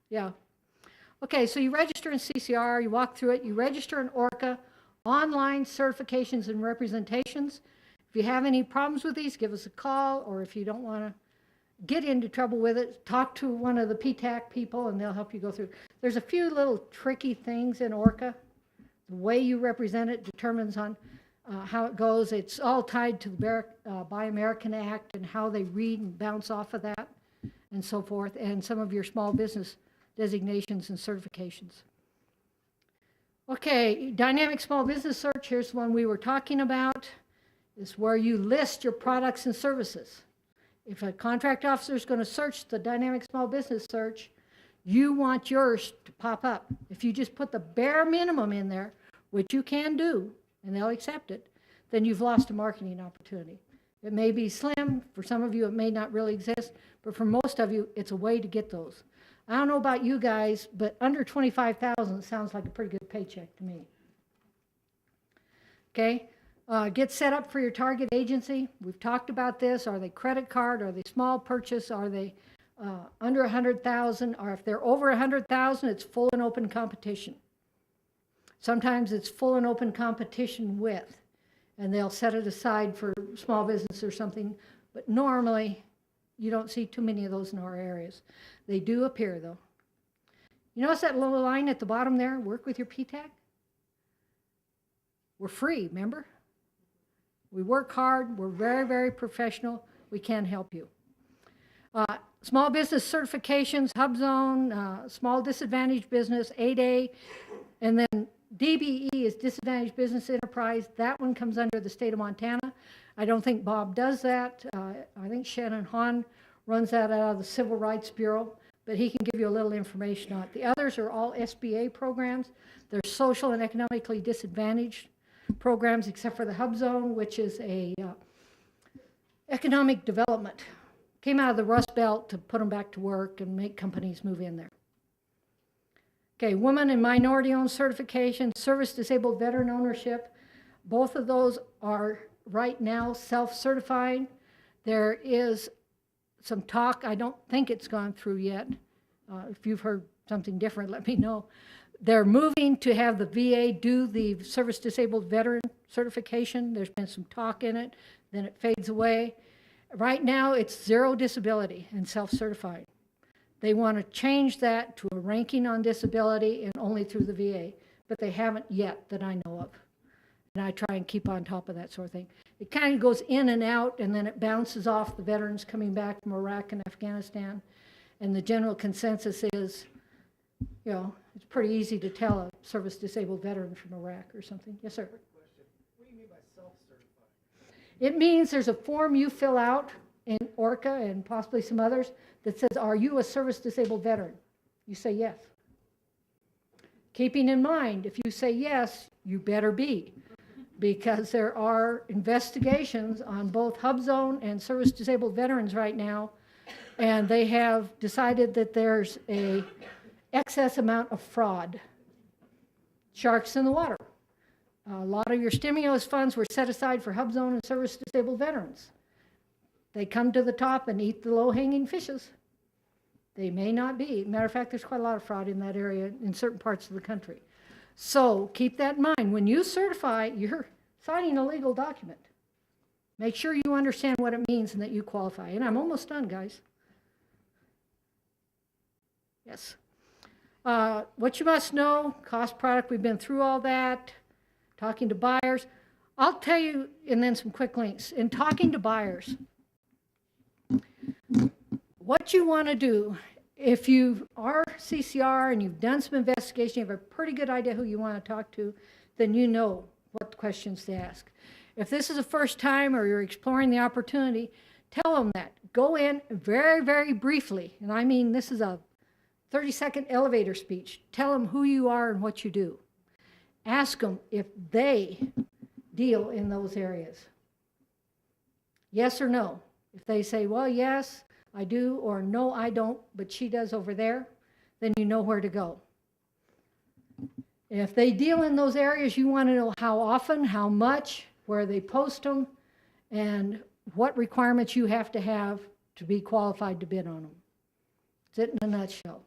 Speaker 4: Yeah. Okay, so you register in CCR, you walk through it, you register in ORCA, online certifications and representations. If you have any problems with these, give us a call, or if you don't want to get into trouble with it, talk to one of the PTAC people and they'll help you go through. There's a few little tricky things in ORCA. The way you represent it determines on how it goes. It's all tied to the Buy American Act and how they read and bounce off of that and so forth, and some of your small business designations and certifications. Okay, dynamic small business search, here's the one we were talking about, is where you list your products and services. If a contract officer is going to search the dynamic small business search, you want yours to pop up. If you just put the bare minimum in there, which you can do, and they'll accept it, then you've lost a marketing opportunity. It may be slim. For some of you, it may not really exist, but for most of you, it's a way to get those. I don't know about you guys, but under $25,000 sounds like a pretty good paycheck to me. Okay, get set up for your target agency. We've talked about this. Are they credit card? Are they small purchase? Are they under 100,000? Or if they're over 100,000, it's full and open competition. Sometimes it's full and open competition with, and they'll set it aside for small business or something, but normally you don't see too many of those in our areas. They do appear, though. You notice that little line at the bottom there, work with your PTAC? We're free, remember? We work hard, we're very, very professional, we can help you. Small business certifications, Hubzone, small disadvantaged business, 8A, and then DBE is disadvantaged business enterprise. That one comes under the state of Montana. I don't think Bob does that. I think Shannon Hahn runs that out of the Civil Rights Bureau, but he can give you a little information on it. The others are all SBA programs. They're social and economically disadvantaged programs, except for the Hubzone, which is a economic development. Came out of the Rust Belt to put them back to work and make companies move in there. Okay, woman and minority-owned certification, service-disabled veteran ownership. Both of those are right now self-certified. There is some talk, I don't think it's gone through yet. If you've heard something different, let me know. They're moving to have the VA do the service-disabled veteran certification. There's been some talk in it, then it fades away. Right now, it's zero disability and self-certified. They want to change that to a ranking on disability and only through the VA, but they haven't yet that I know of. and I try and keep on top of that sort of thing. It kind of goes in and out, and then it bounces off the veterans coming back from Iraq and Afghanistan. And the general consensus is, you know, it's pretty easy to tell a service-disabled veteran from Iraq or something. Yes, sir?
Speaker 5: What do you mean by self-certified?
Speaker 4: It means there's a form you fill out in ORCA and possibly some others that says, are you a service-disabled veteran? You say yes. Keeping in mind, if you say yes, you better be, because there are investigations on both Hubzone and service-disabled veterans right now, and they have decided that there's a excess amount of fraud. Sharks in the water. A lot of your stimulus funds were set aside for Hubzone and service-disabled veterans. They come to the top and eat the low-hanging fishes. They may not be. Matter of fact, there's quite a lot of fraud in that area in certain parts of the country. So keep that in mind. When you certify, you're signing a legal document. Make sure you understand what it means and that you qualify. And I'm almost done, guys. Yes. What you must know, cost product, we've been through all that. Talking to buyers. I'll tell you, and then some quick links. In talking to buyers, what you want to do, if you are CCR and you've done some investigation, you have a pretty good idea who you want to talk to, then you know what questions to ask. If this is the first time or you're exploring the opportunity, tell them that. Go in very, very briefly, and I mean this is a 30-second elevator speech. Tell them who you are and what you do. Ask them if they deal in those areas. Yes or no. If they say, well, yes, I do, or no, I don't, but she does over there, then you know where to go. If they deal in those areas, you want to know how often, how much, where they post them, and what requirements you have to be qualified to bid on them. That's it in a nutshell.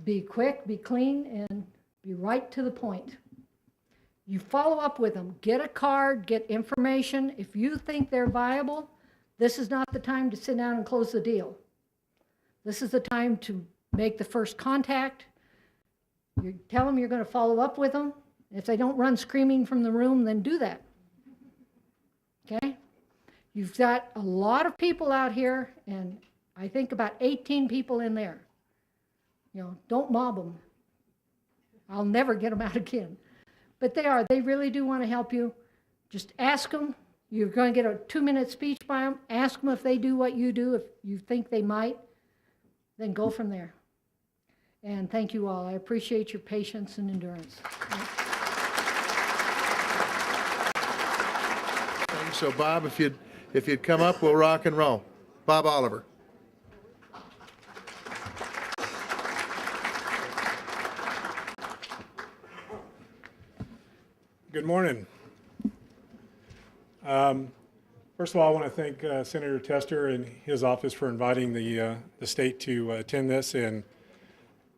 Speaker 4: Be quick, be clean, and be right to the point. You follow up with them. Get a card, get information. If you think they're viable, this is not the time to sit down and close the deal. This is the time to make the first contact. You tell them you're going to follow up with them. If they don't run screaming from the room, then do that. Okay? You've got a lot of people out here, and I think about 18 people in there. You know, don't mob them. I'll never get them out again. But they really do want to help you. Just ask them. You're going to get a 2-minute speech by them. Ask them if they do what you do, if you think they might. Then go from there. And thank you all. I appreciate your patience and endurance.
Speaker 2: Thanks. So Bob, if you'd come up, we'll rock and roll. Bob Oliver.
Speaker 5: Good morning. First of all, I want to thank Senator Tester and his office for inviting the state to attend this and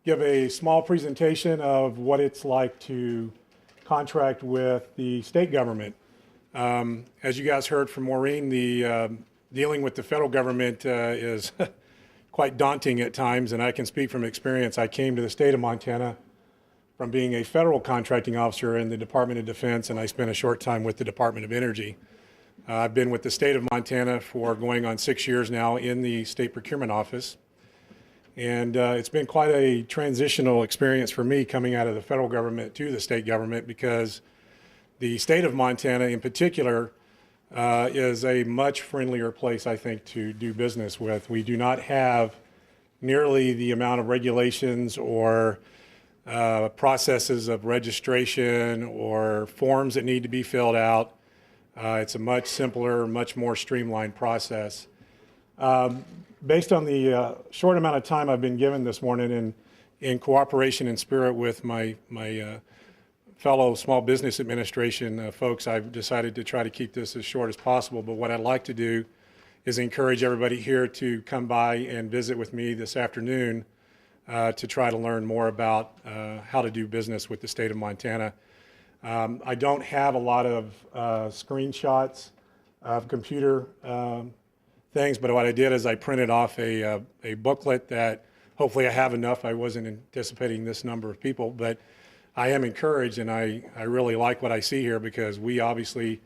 Speaker 5: give a small presentation of what it's like to contract with the state government. As you guys heard from Maureen, the dealing with the federal government is quite daunting at times, and I can speak from experience. I came to the state of Montana from being a federal contracting officer in the Department of Defense, and I spent a short time with the Department of Energy. I've been with the state of Montana for going on 6 years now in the state procurement office. And it's been quite a transitional experience for me coming out of the federal government to the state government, because the state of Montana in particular is a much friendlier place, I think, to do business with. We do not have nearly the amount of regulations or processes of registration or forms that need to be filled out. It's a much simpler, much more streamlined process. Based on the short amount of time I've been given this morning in cooperation and spirit with my fellow Small Business Administration folks, I've decided to try to keep this as short as possible. But what I'd like to do is encourage everybody here to come by and visit with me this afternoon to try to learn more about how to do business with the state of Montana. I don't have a lot of screenshots of computer things, but what I did is I printed off a booklet that hopefully I have enough. I wasn't anticipating this number of people, but I am encouraged, and I really like what I see here, because we obviously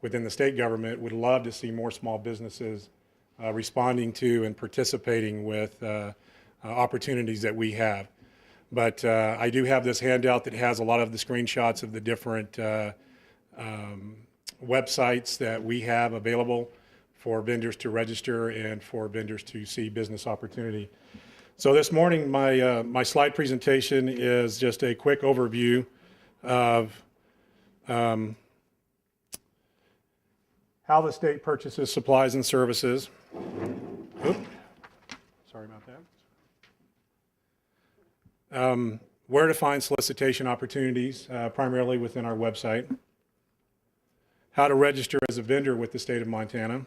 Speaker 5: within the state government would love to see more small businesses responding to and participating with opportunities that we have. But I do have this handout that has a lot of the screenshots of the different websites that we have available for vendors to register and for vendors to see business opportunity. So this morning, my slide presentation is just a quick overview of how the state purchases supplies and services. Oops. Sorry about that. Where to find solicitation opportunities, primarily within our website. How to register as a vendor with the state of Montana.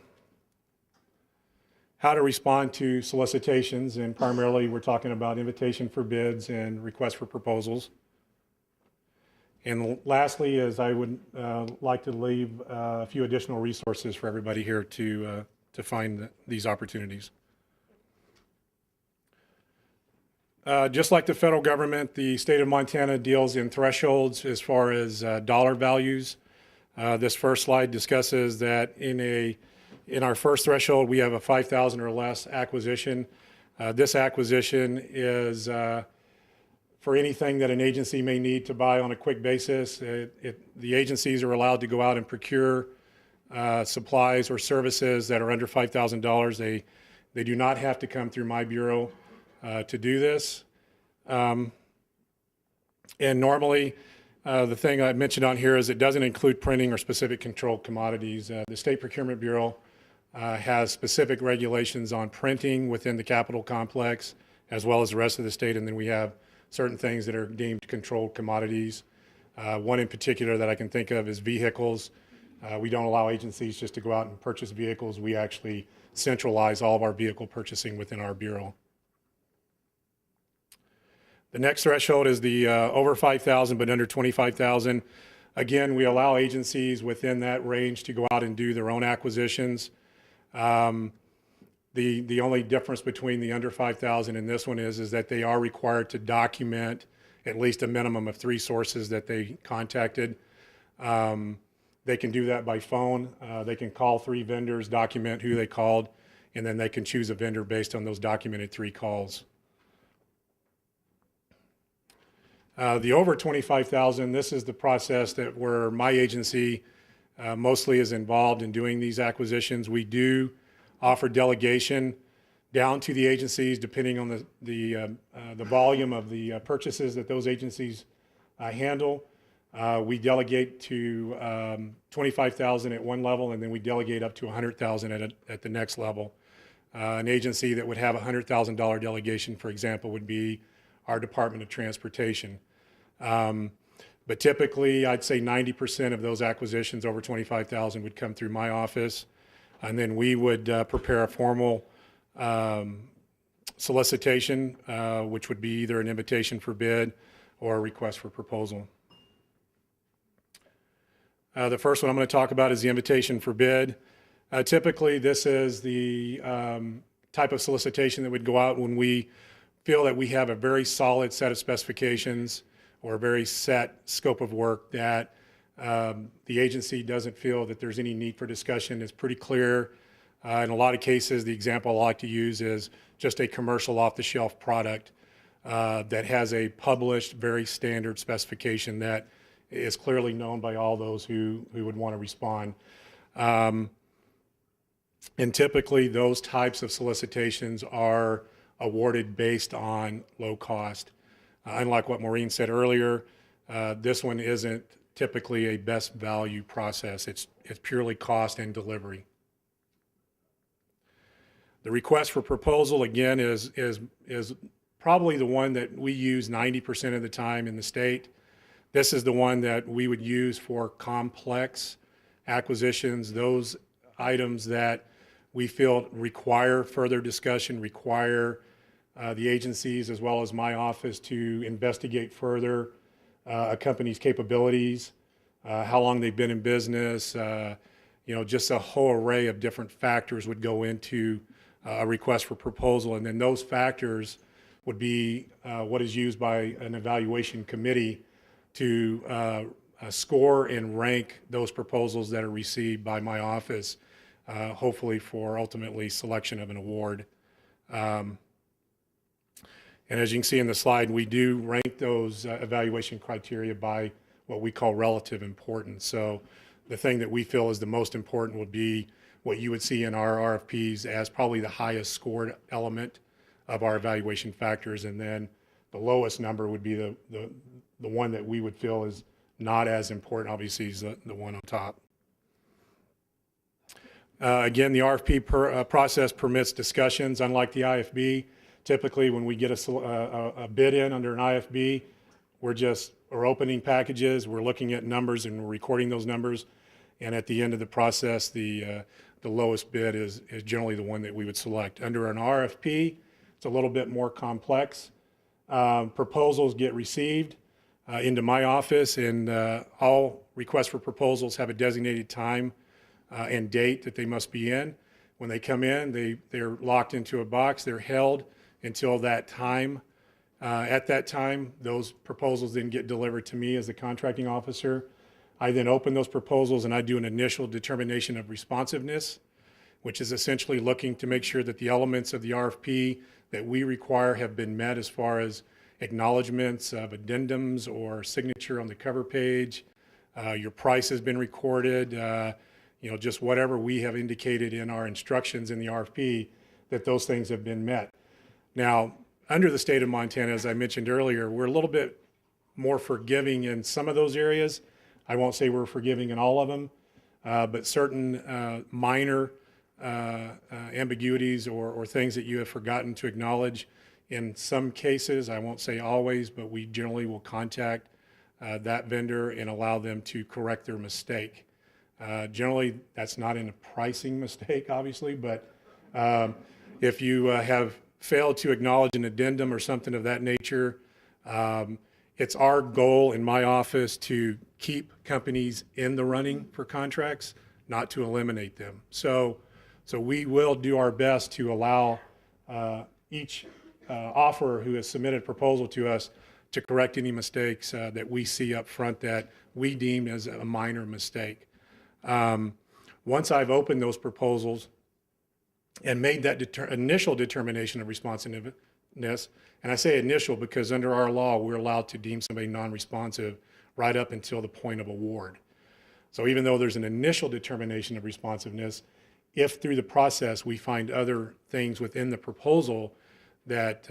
Speaker 5: How to respond to solicitations, and primarily we're talking about invitation for bids and request for proposals. And lastly is I would like to leave a few additional resources for everybody here to find these opportunities. Just like the federal government, the state of Montana deals in thresholds as far as dollar values. This first slide discusses that in our first threshold, we have a 5,000 or less acquisition. This acquisition is for anything that an agency may need to buy on a quick basis. The agencies are allowed to go out and procure supplies or services that are under $5,000. They do not have to come through my bureau to do this. And normally, the thing I mentioned on here is it doesn't include printing or specific controlled commodities. The State Procurement Bureau has specific regulations on printing within the Capitol complex, as well as the rest of the state, and then we have certain things that are deemed controlled commodities. One in particular that I can think of is vehicles. We don't allow agencies just to go out and purchase vehicles. We actually centralize all of our vehicle purchasing within our bureau. The next threshold is the over 5,000 but under 25,000. Again, we allow agencies within that range to go out and do their own acquisitions. The only difference between the under 5,000 and this one is that they are required to document at least a minimum of 3 sources that they contacted. They can do that by phone. They can call 3 vendors, document who they called, and then they can choose a vendor based on those documented 3 calls. The over 25,000, this is the process that where my agency mostly is involved in doing these acquisitions. We do offer delegation down to the agencies depending on the volume of the purchases that those agencies handle. We delegate to 25,000 at one level, and then we delegate up to 100,000 at the next level. An agency that would have a $100,000 delegation, for example, would be our Department of Transportation. But typically, I'd say 90% of those acquisitions over 25,000 would come through my office, and then we would prepare a formal solicitation, which would be either an invitation for bid or a request for proposal. The first one I'm going to talk about is the invitation for bid. Typically, this is the type of solicitation that would go out when we feel that we have a very solid set of specifications or a very set scope of work that the agency doesn't feel that there's any need for discussion. It's pretty clear. In a lot of cases, the example I like to use is just a commercial off-the-shelf product that has a published, very standard specification that is clearly known by all those who would want to respond. And typically, those types of solicitations are awarded based on low cost. Unlike what Maureen said earlier, this one isn't typically a best value process. It's purely cost and delivery. The request for proposal, again, is probably the one that we use 90% of the time in the state. This is the one that we would use for complex acquisitions, those items that we feel require further discussion, require the agencies as well as my office to investigate further a company's capabilities, how long they've been in business, just a whole array of different factors would go into a request for proposal. And then those factors would be what is used by an evaluation committee to score and rank those proposals that are received by my office, hopefully for ultimately selection of an award. And as you can see in the slide, we do rank those evaluation criteria by what we call relative importance. So the thing that we feel is the most important would be what you would see in our RFPs as probably the highest scored element of our evaluation factors, and then the lowest number would be the one that we would feel is not as important, obviously, is the one on top. Again, the RFP process permits discussions. Unlike the IFB, typically when we get a bid in under an IFB, we're opening packages, we're looking at numbers and we're recording those numbers, and at the end of the process, the lowest bid is generally the one that we would select. Under an RFP, it's a little bit more complex. Proposals get received into my office, and all requests for proposals have a designated time and date that they must be in. When they come in, they're locked into a box, they're held until that time. At that time, those proposals then get delivered to me as the contracting officer. I then open those proposals and I do an initial determination of responsiveness, which is essentially looking to make sure that the elements of the RFP that we require have been met as far as acknowledgements of addendums or signature on the cover page, your price has been recorded, just whatever we have indicated in our instructions in the RFP, that those things have been met. Now, under the state of Montana, as I mentioned earlier, we're a little bit more forgiving in some of those areas. I won't say we're forgiving in all of them, but certain minor ambiguities or things that you have forgotten to acknowledge. In some cases, I won't say always, but we generally will contact that vendor and allow them to correct their mistake. Generally, that's not in a pricing mistake, obviously, but if you have failed to acknowledge an addendum or something of that nature, it's our goal in my office to keep companies in the running for contracts, not to eliminate them. So we will do our best to allow each offeror who has submitted a proposal to us to correct any mistakes that we see up front that we deem as a minor mistake. Once I've opened those proposals and made that initial determination of responsiveness, and I say initial because under our law, we're allowed to deem somebody non-responsive right up until the point of award. So even though there's an initial determination of responsiveness, if through the process we find other things within the proposal that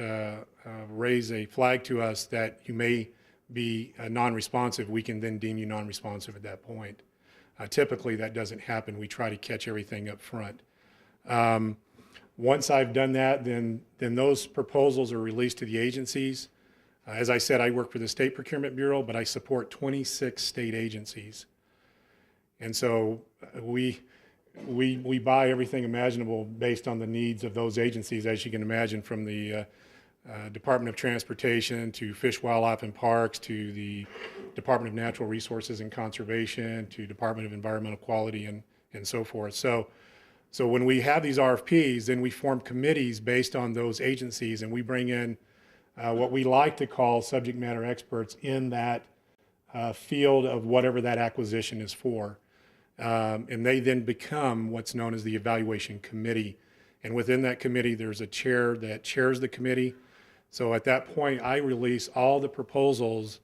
Speaker 5: raise a flag to us that you may be non-responsive, we can then deem you non-responsive at that point. Typically, that doesn't happen. We try to catch everything up front. Once I've done that, then those proposals are released to the agencies. As I said, I work for the State Procurement Bureau, but I support 26 state agencies. And so we buy everything imaginable based on the needs of those agencies, as you can imagine, from the Department of Transportation to Fish, Wildlife, and Parks to the Department of Natural Resources and Conservation to Department of Environmental Quality and so forth. So when we have these RFPs, then we form committees based on those agencies, and we bring in what we like to call subject matter experts in that field of whatever that acquisition is for. And they then become what's known as the evaluation committee. And within that committee, there's a chair that chairs the committee. So at that point, I release all the proposals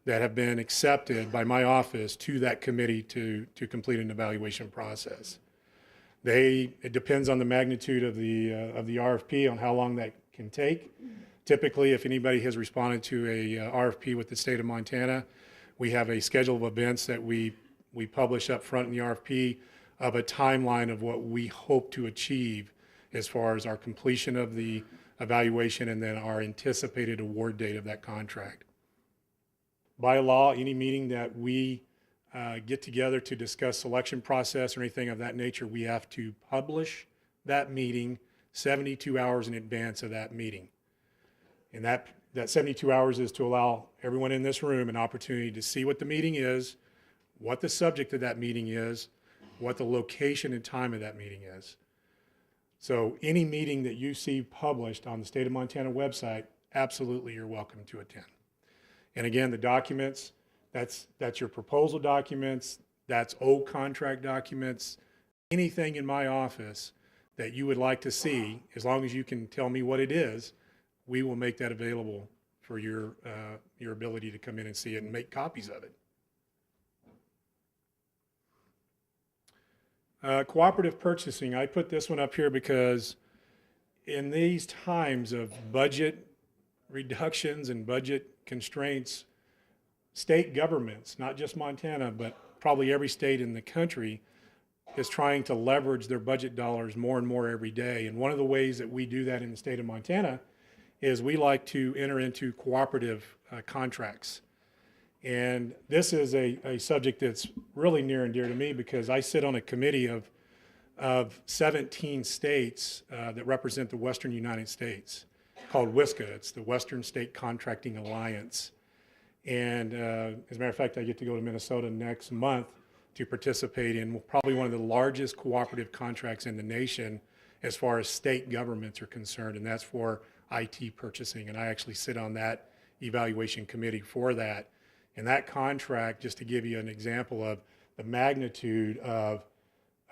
Speaker 5: that have been accepted by my office to that committee to complete an evaluation process. It depends on the magnitude of the RFP on how long that can take. Typically, if anybody has responded to a RFP with the state of Montana, we have a schedule of events that we publish up front in the RFP of a timeline of what we hope to achieve as far as our completion of the evaluation and then our anticipated award date of that contract. By law, any meeting that we get together to discuss selection process or anything of that nature, we have to publish that meeting 72 hours in advance of that meeting. And that 72 hours is to allow everyone in this room an opportunity to see what the meeting is, what the subject of that meeting is, what the location and time of that meeting is. So any meeting that you see published on the State of Montana website, absolutely you're welcome to attend. And again, the documents That's your proposal documents, that's old contract documents, anything in my office that you would like to see, as long as you can tell me what it is, we will make that available for your ability to come in and see it and make copies of it. Cooperative purchasing, I put this one up here because in these times of budget reductions and budget constraints, state governments, not just Montana, but probably every state in the country, is trying to leverage their budget dollars more and more every day. And one of the ways that we do that in the state of Montana is we like to enter into cooperative contracts. And this is a subject that's really near and dear to me because I sit on a committee of 17 states that represent the Western United States called WSCA. It's the Western State Contracting Alliance. And as a matter of fact, I get to go to Minnesota next month to participate in probably one of the largest cooperative contracts in the nation as far as state governments are concerned, and that's for IT purchasing. And I actually sit on that evaluation committee for that. And that contract, just to give you an example of the magnitude of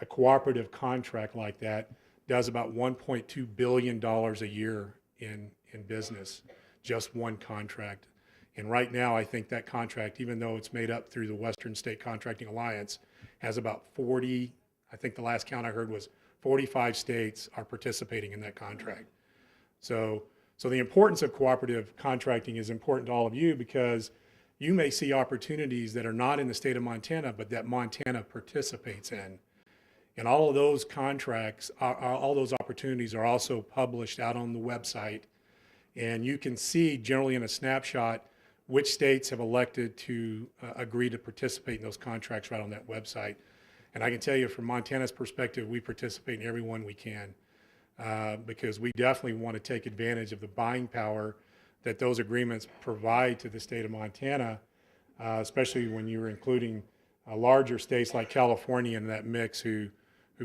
Speaker 5: a cooperative contract like that, does about $1.2 billion a year in business, just one contract. And right now, I think that contract, even though it's made up through the Western State Contracting Alliance, has about 40, I think the last count I heard was 45 states are participating in that contract. So the importance of cooperative contracting is important to all of you because you may see opportunities that are not in the state of Montana, but that Montana participates in. And all of those contracts, all those opportunities are also published out on the website. And you can see generally in a snapshot which states have elected to agree to participate in those contracts right on that website. And I can tell you from Montana's perspective, we participate in every one we can because we definitely want to take advantage of the buying power that those agreements provide to the state of Montana, especially when you're including larger states like California in that mix who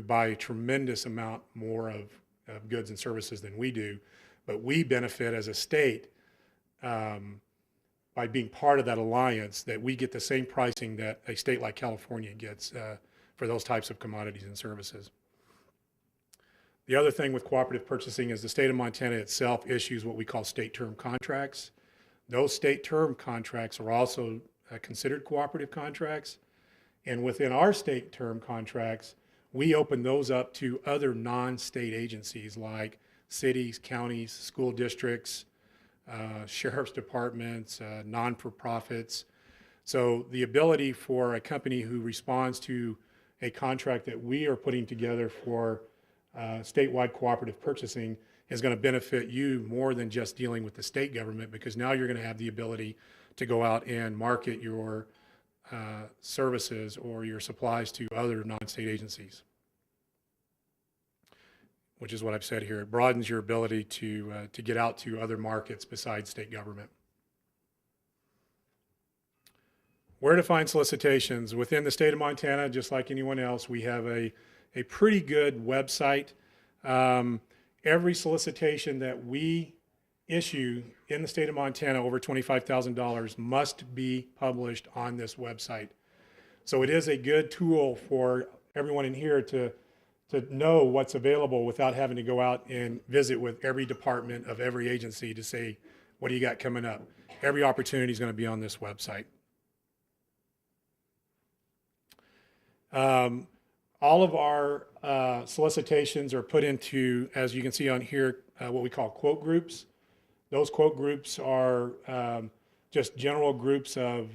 Speaker 5: buy a tremendous amount more of goods and services than we do. But we benefit as a state by being part of that alliance, that we get the same pricing that a state like California gets for those types of commodities and services. The other thing with cooperative purchasing is the state of Montana itself issues what we call state term contracts. Those state term contracts are also considered cooperative contracts. And within our state term contracts, we open those up to other non-state agencies like cities, counties, school districts, sheriff's departments, non-for-profits. So the ability for a company who responds to a contract that we are putting together for statewide cooperative purchasing is going to benefit you more than just dealing with the state government, because now you're going to have the ability to go out and market your services or your supplies to other non-state agencies, which is what I've said here. It broadens your ability to get out to other markets besides state government. Where to find solicitations? Within the state of Montana, just like anyone else, we have a pretty good website. Every solicitation that we issue in the state of Montana over $25,000 must be published on this website. So it is a good tool for everyone in here to know what's available without having to go out and visit with every department of every agency to say, what do you got coming up? Every opportunity is going to be on this website. All of our solicitations are put into, as you can see on here, what we call quote groups. Those quote groups are just general groups of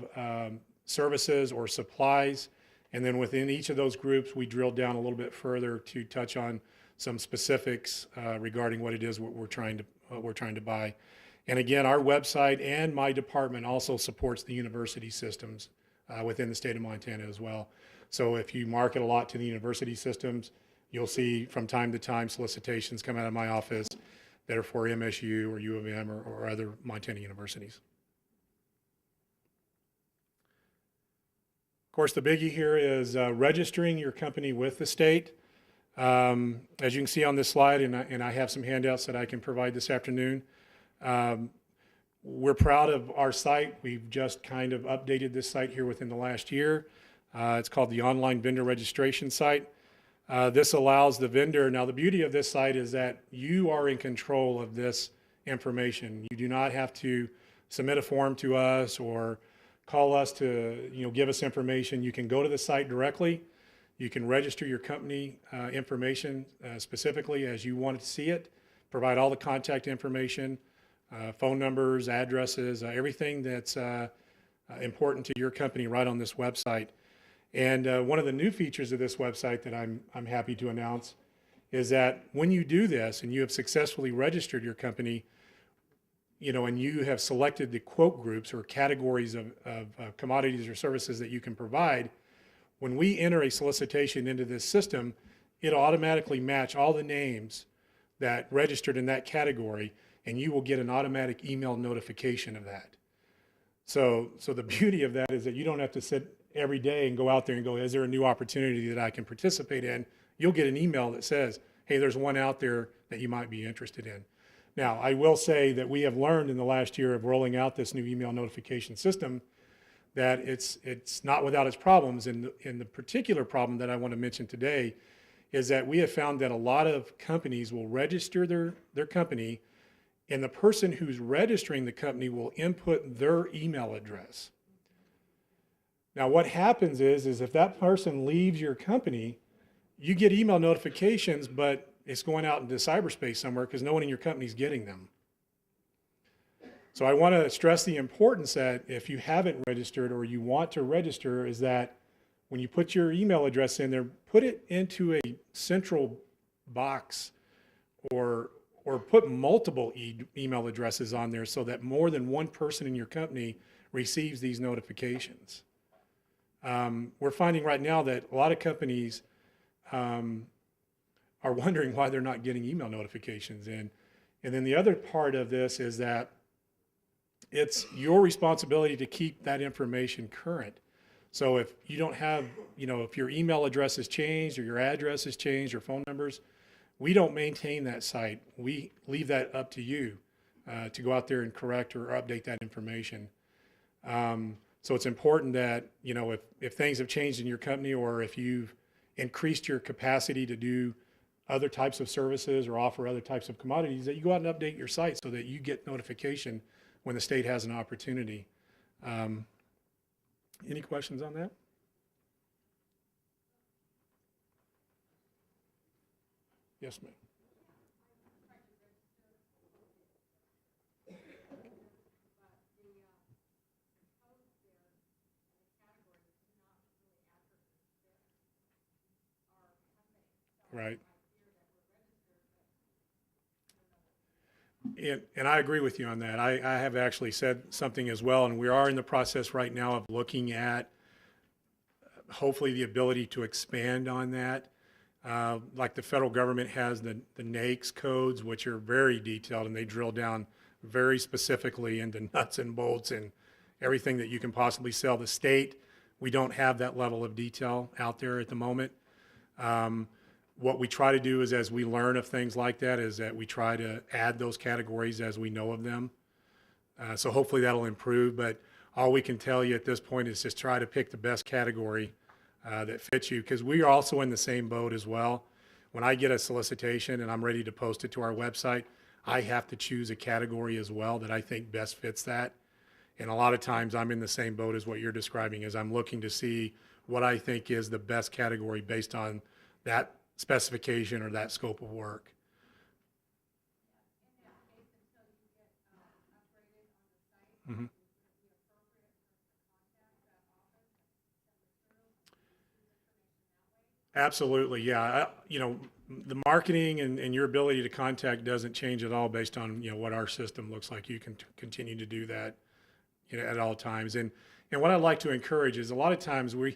Speaker 5: services or supplies. And then within each of those groups, we drill down a little bit further to touch on some specifics regarding what it is we're trying to buy. And again, our website and my department also supports the university systems within the state of Montana as well. So if you market a lot to the university systems, you'll see from time to time solicitations come out of my office that are for MSU or U of M or other Montana universities. Of course, the biggie here is registering your company with the state. As you can see on this slide, and I have some handouts that I can provide this afternoon, We're proud of our site. We've just kind of updated this site here within the last year. It's called the Online Vendor Registration Site. This allows the vendor, now the beauty of this site is that you are in control of this information. You do not have to submit a form to us or call us to give us information. You can go to the site directly. You can register your company information specifically as you want to see it, provide all the contact information, phone numbers, addresses, everything that's important to your company right on this website. And one of the new features of this website that I'm happy to announce is that when you do this and you have successfully registered your company, and you have selected the quote groups or categories of commodities or services that you can provide, when we enter a solicitation into this system, it'll automatically match all the names that registered in that category, and you will get an automatic email notification of that. So the beauty of that is that you don't have to sit every day and go out there and go, is there a new opportunity that I can participate in? You'll get an email that says, hey, there's one out there that you might be interested in. Now, I will say that we have learned in the last year of rolling out this new email notification system that it's not without its problems. And the particular problem that I want to mention today is that we have found that a lot of companies will register their company, and the person who's registering the company will input their email address. Now, what happens is if that person leaves your company, you get email notifications, but it's going out into cyberspace somewhere because no one in your company is getting them. So I want to stress the importance that if you haven't registered or you want to register, is that when you put your email address in there, put it into a central box or put multiple email addresses on there so that more than one person in your company receives these notifications. We're finding right now that a lot of companies are wondering why they're not getting email notifications. And then the other part of this is that it's your responsibility to keep that information current. So if you don't have, if your email address has changed or your address has changed or phone numbers, we don't maintain that site. We leave that up to you to go out there and correct or update that information. So it's important that, if things have changed in your company or if you've increased your capacity to do other types of services or offer other types of commodities, that you go out and update your site so that you get notification when the state has an opportunity. Any questions on that? Yes, ma'am. Right. And I agree with you on that. I have actually said something as well, and we are in the process right now of looking at hopefully the ability to expand on that. Like the federal government has the NAICS codes, which are very detailed, and they drill down very specifically into nuts and bolts and everything that you can possibly sell. The state, we don't have that level of detail out there at the moment. What we try to do is, as we learn of things like that, is that we try to add those categories as we know of them. So hopefully that'll improve, but all we can tell you at this point is just try to pick the best category that fits you, because we are also in the same boat as well. When I get a solicitation and I'm ready to post it to our website, I have to choose a category as well that I think best fits that. And a lot of times I'm in the same boat as what you're describing, is I'm looking to see what I think is the best category based on that specification or that scope of work. Mm-hmm. Absolutely, yeah. The marketing and your ability to contact doesn't change at all based on what our system looks like. You can continue to do that at all times. And what I'd like to encourage is, a lot of times we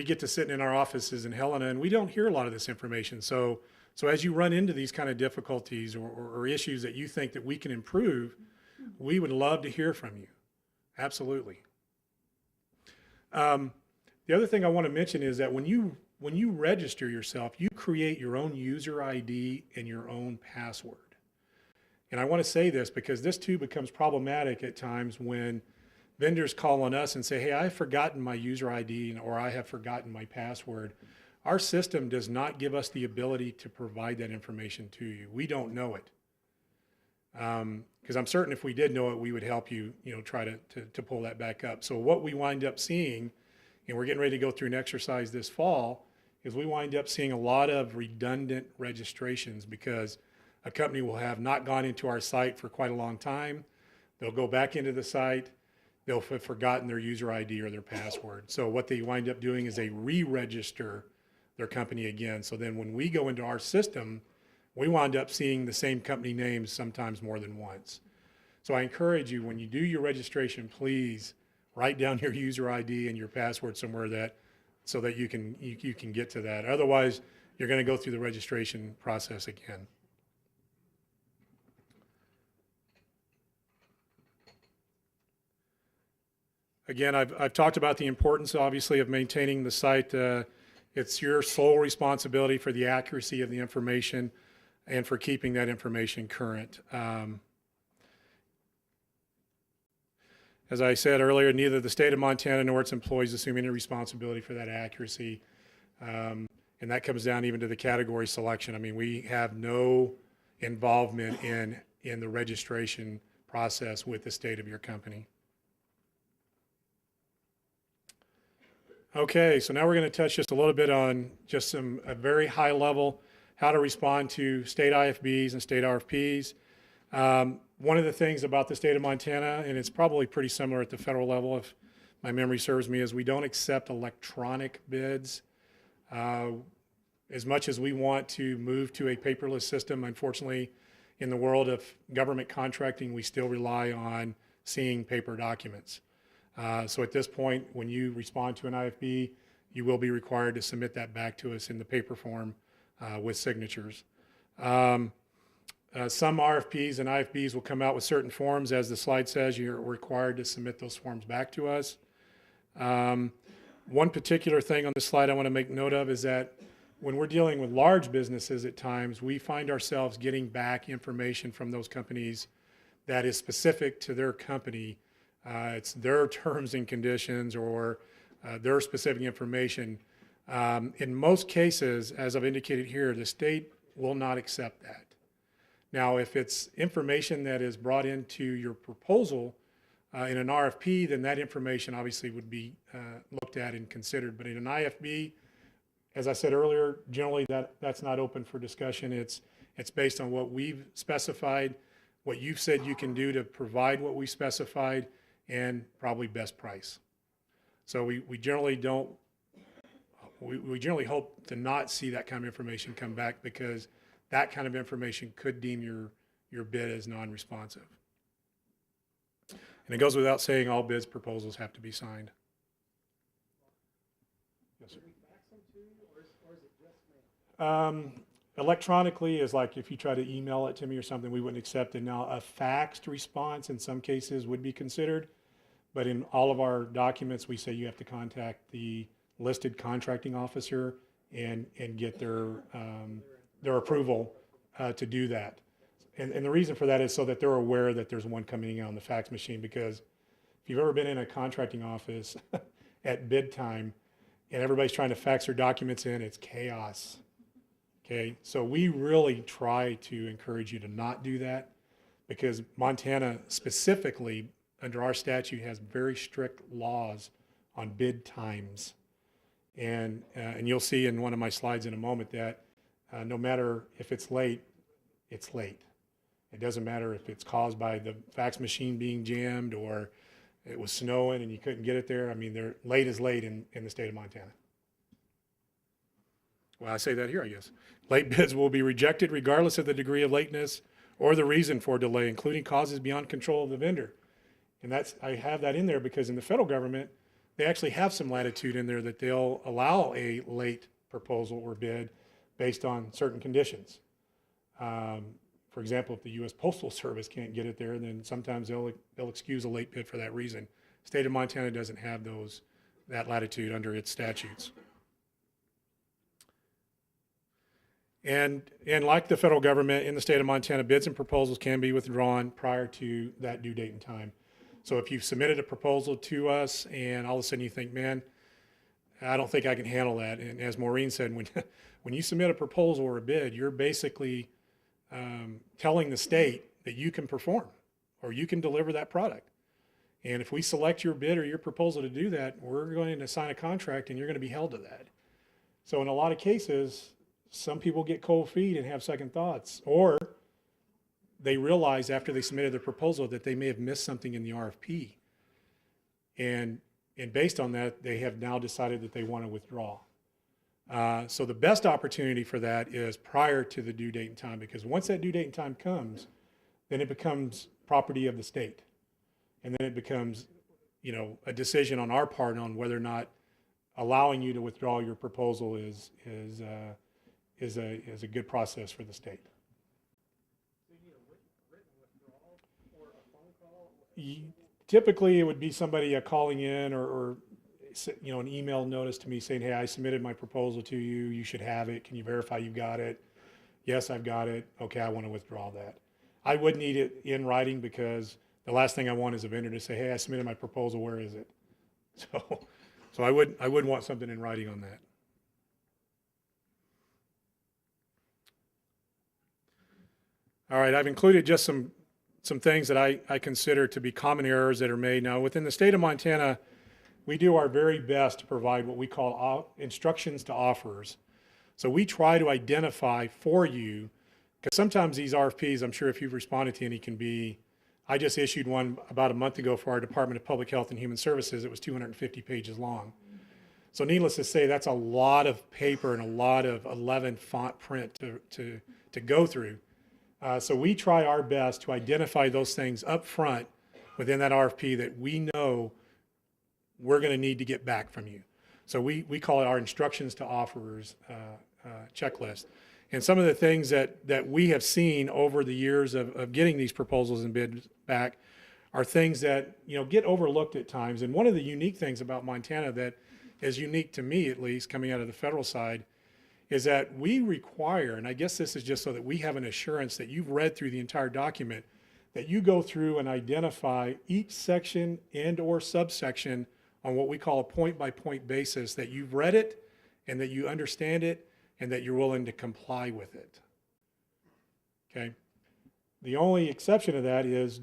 Speaker 5: get to sitting in our offices in Helena and we don't hear a lot of this information. So as you run into these kind of difficulties or issues that you think that we can improve, we would love to hear from you. Absolutely. The other thing I want to mention is that when you register yourself, you create your own user ID and your own password. And I want to say this because this too becomes problematic at times when vendors call on us and say, hey, I've forgotten my user ID or I have forgotten my password. Our system does not give us the ability to provide that information to you. We don't know it. Because I'm certain if we did know it, we would help you, try to pull that back up. So what we wind up seeing, and we're getting ready to go through an exercise this fall, is we wind up seeing a lot of redundant registrations because a company will have not gone into our site for quite a long time. They'll go back into the site. They'll have forgotten their user ID or their password. So what they wind up doing is they re-register their company again. So then when we go into our system, we wind up seeing the same company names sometimes more than once. So I encourage you, when you do your registration, please write down your user ID and your password somewhere so that you can get to that. Otherwise, you're going to go through the registration process again. Again, I've talked about the importance, obviously, of maintaining the site. It's your sole responsibility for the accuracy of the information and for keeping that information current. As I said earlier, neither the state of Montana nor its employees assume any responsibility for that accuracy. And that comes down even to the category selection. I mean, we have no involvement in the registration process with the state of your company. Okay, so now we're going to touch just a little bit on just a very high level, how to respond to state IFBs and state RFPs. One of the things about the state of Montana, and it's probably pretty similar at the federal level if my memory serves me, is we don't accept electronic bids. As much as we want to move to a paperless system, unfortunately, in the world of government contracting, we still rely on seeing paper documents. So at this point, when you respond to an IFB, you will be required to submit that back to us in the paper form with signatures. Some RFPs and IFBs will come out with certain forms. As the slide says, you're required to submit those forms back to us. One particular thing on this slide I want to make note of is that when we're dealing with large businesses at times, we find ourselves getting back information from those companies that is specific to their company. It's their terms and conditions or their specific information. In most cases, as I've indicated here, the state will not accept that. Now, if it's information that is brought into your proposal in an RFP, then that information obviously would be looked at and considered. But in an IFB, as I said earlier, generally that's not open for discussion. It's based on what we've specified, what you've said you can do to provide what we specified, and probably best price. So we generally don't, we generally hope to not see that kind of information come back because that kind of information could deem your bid as non-responsive. And it goes without saying all bids proposals have to be signed. Yes, sir. Electronically is like if you try to email it to me or something, we wouldn't accept it. Now, a faxed response in some cases would be considered, but in all of our documents, we say you have to contact the listed contracting officer and get their approval to do that. And the reason for that is so that they're aware that there's one coming in on the fax machine, because if you've ever been in a contracting office at bid time and everybody's trying to fax their documents in, it's chaos. Okay, so we really try to encourage you to not do that because Montana specifically under our statute has very strict laws on bid times. And you'll see in one of my slides in a moment that no matter if it's late, it's late. It doesn't matter if it's caused by the fax machine being jammed or it was snowing and you couldn't get it there. I mean, late is late in the state of Montana. Well, I say that here, I guess. Late bids will be rejected regardless of the degree of lateness or the reason for delay, including causes beyond control of the vendor. And I have that in there because in the federal government, they actually have some latitude in there that they'll allow a late proposal or bid based on certain conditions. For example, if the U.S. Postal Service can't get it there, then sometimes they'll excuse a late bid for that reason. State of Montana doesn't have that latitude under its statutes. And like the federal government in the state of Montana, bids and proposals can be withdrawn prior to that due date and time. So if you've submitted a proposal to us and all of a sudden you think, man, I don't think I can handle that. And as Maureen said, when you submit a proposal or a bid, you're basically telling the state that you can perform or you can deliver that product. And if we select your bid or your proposal to do that, we're going to sign a contract and you're going to be held to that. So in a lot of cases, some people get cold feet and have second thoughts, or they realize after they submitted their proposal that they may have missed something in the RFP. And based on that, they have now decided that they want to withdraw. So the best opportunity for that is prior to the due date and time, because once that due date and time comes, then it becomes property of the state. And then it becomes, a decision on our part on whether or not allowing you to withdraw your proposal is a good process for the state. Typically, it would be somebody calling in or an email notice to me saying, hey, I submitted my proposal to you. You should have it. Can you verify you got it? Yes, I've got it. Okay, I want to withdraw that. I would need it in writing because the last thing I want is a vendor to say, hey, I submitted my proposal. Where is it? So I would want something in writing on that. All right, I've included just some things that I consider to be common errors that are made. Now, within the state of Montana, we do our very best to provide what we call instructions to offerors. So we try to identify for you, because sometimes these RFPs, I'm sure if you've responded to any, can be, I just issued one about a month ago for our Department of Public Health and Human Services. It was 250 pages long. So needless to say, that's a lot of paper and a lot of 11 font print to go through. So we try our best to identify those things up front within that RFP that we know we're going to need to get back from you. So we call it our instructions to offerors checklist. And some of the things that we have seen over the years of getting these proposals and bids back are things that get overlooked at times. And one of the unique things about Montana that is unique to me, at least coming out of the federal side, is that we require, and I guess this is just so that we have an assurance that you've read through the entire document, that you go through and identify each section and or subsection on what we call a point-by-point basis, that you've read it and that you understand it and that you're willing to comply with it. Okay? The only exception to that is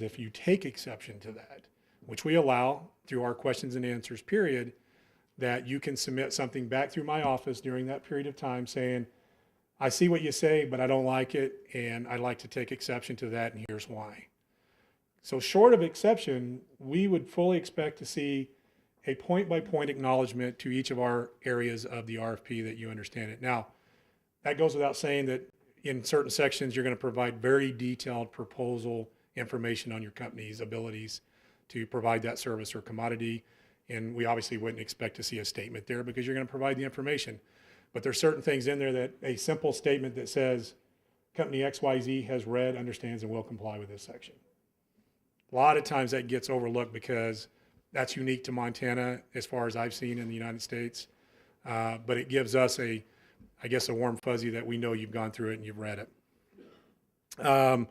Speaker 5: if you take exception to that, which we allow through our questions and answers period, that you can submit something back through my office during that period of time saying, I see what you say, but I don't like it, and I'd like to take exception to that, and here's why. So short of exception, we would fully expect to see a point-by-point acknowledgement to each of our areas of the RFP that you understand it. Now, that goes without saying that in certain sections, you're going to provide very detailed proposal information on your company's abilities to provide that service or commodity. And we obviously wouldn't expect to see a statement there because you're going to provide the information. But there's certain things in there that a simple statement that says company XYZ has read, understands, and will comply with this section. A lot of times that gets overlooked because that's unique to Montana as far as I've seen in the United States. But it gives us a warm fuzzy that we know you've gone through it and you've read it.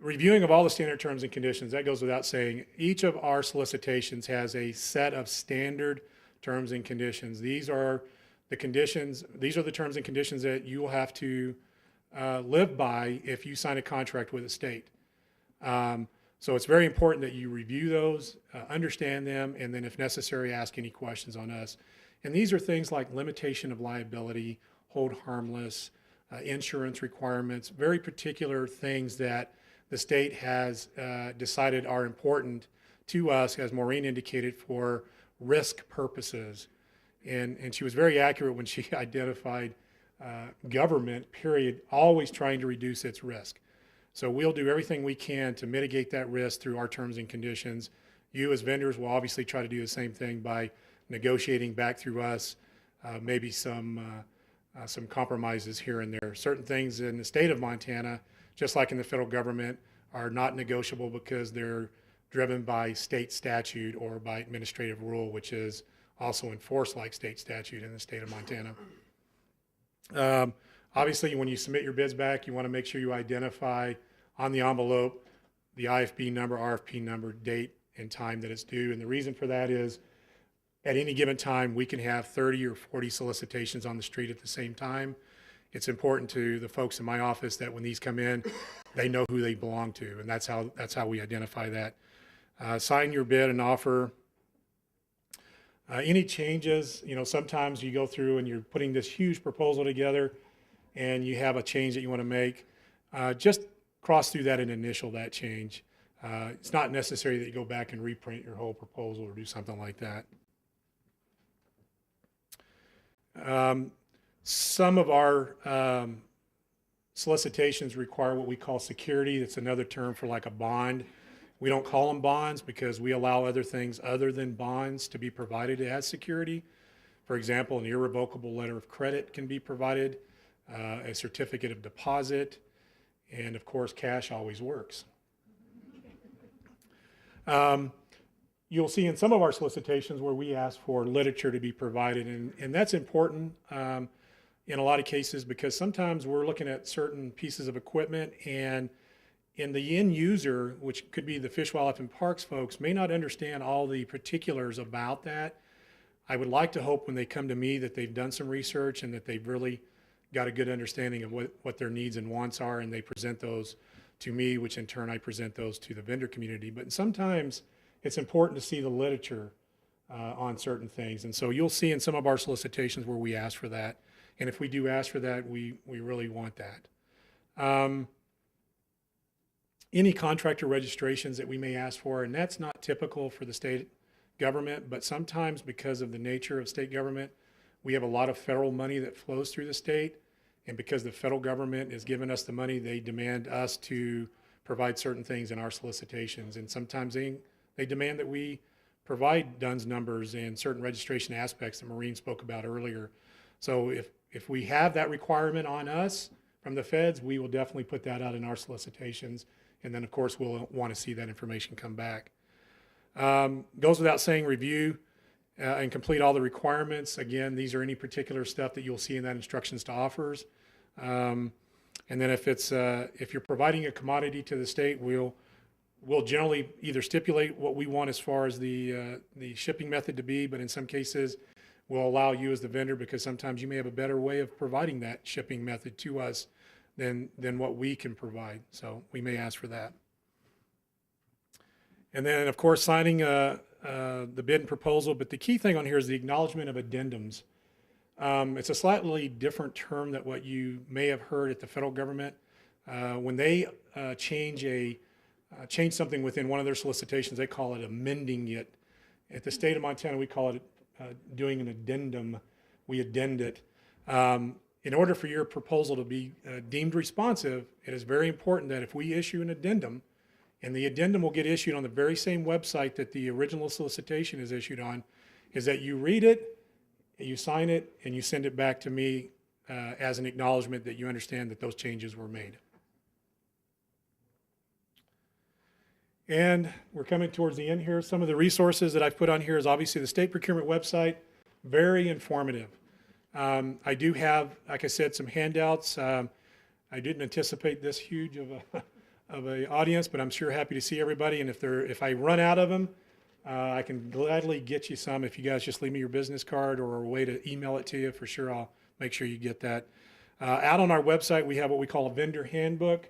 Speaker 5: Reviewing of all the standard terms and conditions, that goes without saying. Each of our solicitations has a set of standard terms and conditions. These are the conditions, these are the terms and conditions that you will have to live by if you sign a contract with a state. So it's very important that you review those, understand them, and then if necessary, ask any questions on us. And these are things like limitation of liability, hold harmless, insurance requirements, very particular things that the state has decided are important to us, as Maureen indicated, for risk purposes. And she was very accurate when she identified government, period, always trying to reduce its risk. So we'll do everything we can to mitigate that risk through our terms and conditions. You as vendors will obviously try to do the same thing by negotiating back through us, maybe some compromises here and there. Certain things in the state of Montana, just like in the federal government, are not negotiable because they're driven by state statute or by administrative rule, which is also enforced like state statute in the state of Montana. Obviously, when you submit your bids back, you want to make sure you identify on the envelope the IFB number, RFP number, date, and time that it's due. And the reason for that is at any given time, we can have 30 or 40 solicitations on the street at the same time. It's important to the folks in my office that when these come in, they know who they belong to, and that's how we identify that. Sign your bid and offer. Any changes, sometimes you go through and you're putting this huge proposal together and you have a change that you want to make. Just cross through that and initial that change. It's not necessary that you go back and reprint your whole proposal or do something like that. Some of our solicitations require what we call security. That's another term for like a bond. We don't call them bonds because we allow other things other than bonds to be provided as security. For example, an irrevocable letter of credit can be provided, a certificate of deposit, and of course, cash always works. You'll see in some of our solicitations where we ask for literature to be provided, and that's important in a lot of cases because sometimes we're looking at certain pieces of equipment and the end user, which could be the Fish, Wildlife, and Parks folks, may not understand all the particulars about that. I would like to hope when they come to me that they've done some research and that they've really got a good understanding of what their needs and wants are, and they present those to me, which in turn I present those to the vendor community. But sometimes it's important to see the literature on certain things. And so you'll see in some of our solicitations where we ask for that. And if we do ask for that, we really want that. Any contractor registrations that we may ask for, and that's not typical for the state government, but sometimes because of the nature of state government, we have a lot of federal money that flows through the state. And because the federal government is giving us the money, they demand us to provide certain things in our solicitations. And sometimes they demand that we provide DUNS numbers and certain registration aspects that Maureen spoke about earlier. So if we have that requirement on us from the feds, we will definitely put that out in our solicitations. And then of course, we'll want to see that information come back. Goes without saying, review and complete all the requirements. Again, these are any particular stuff that you'll see in that instructions to offers. And then if you're providing a commodity to the state, we'll generally either stipulate what we want as far as the shipping method to be, but in some cases we'll allow you as the vendor, because sometimes you may have a better way of providing that shipping method to us than what we can provide. So we may ask for that. And then of course signing the bid and proposal, but the key thing on here is the acknowledgement of addendums. It's a slightly different term than what you may have heard at the federal government. When they change something within one of their solicitations, they call it amending it. At the state of Montana, we call it doing an addendum. We addend it. In order for your proposal to be deemed responsive, it is very important that if we issue an addendum, and the addendum will get issued on the very same website that the original solicitation is issued on, is that you read it, you sign it, and you send it back to me as an acknowledgement that you understand that those changes were made. And we're coming towards the end here. Some of the resources that I've put on here is obviously the state procurement website, very informative. I do have, like I said, some handouts. I didn't anticipate this huge of a audience, but I'm sure happy to see everybody. And if I run out of them, I can gladly get you some. If you guys just leave me your business card or a way to email it to you, for sure I'll make sure you get that. Out on our website, we have what we call a vendor handbook.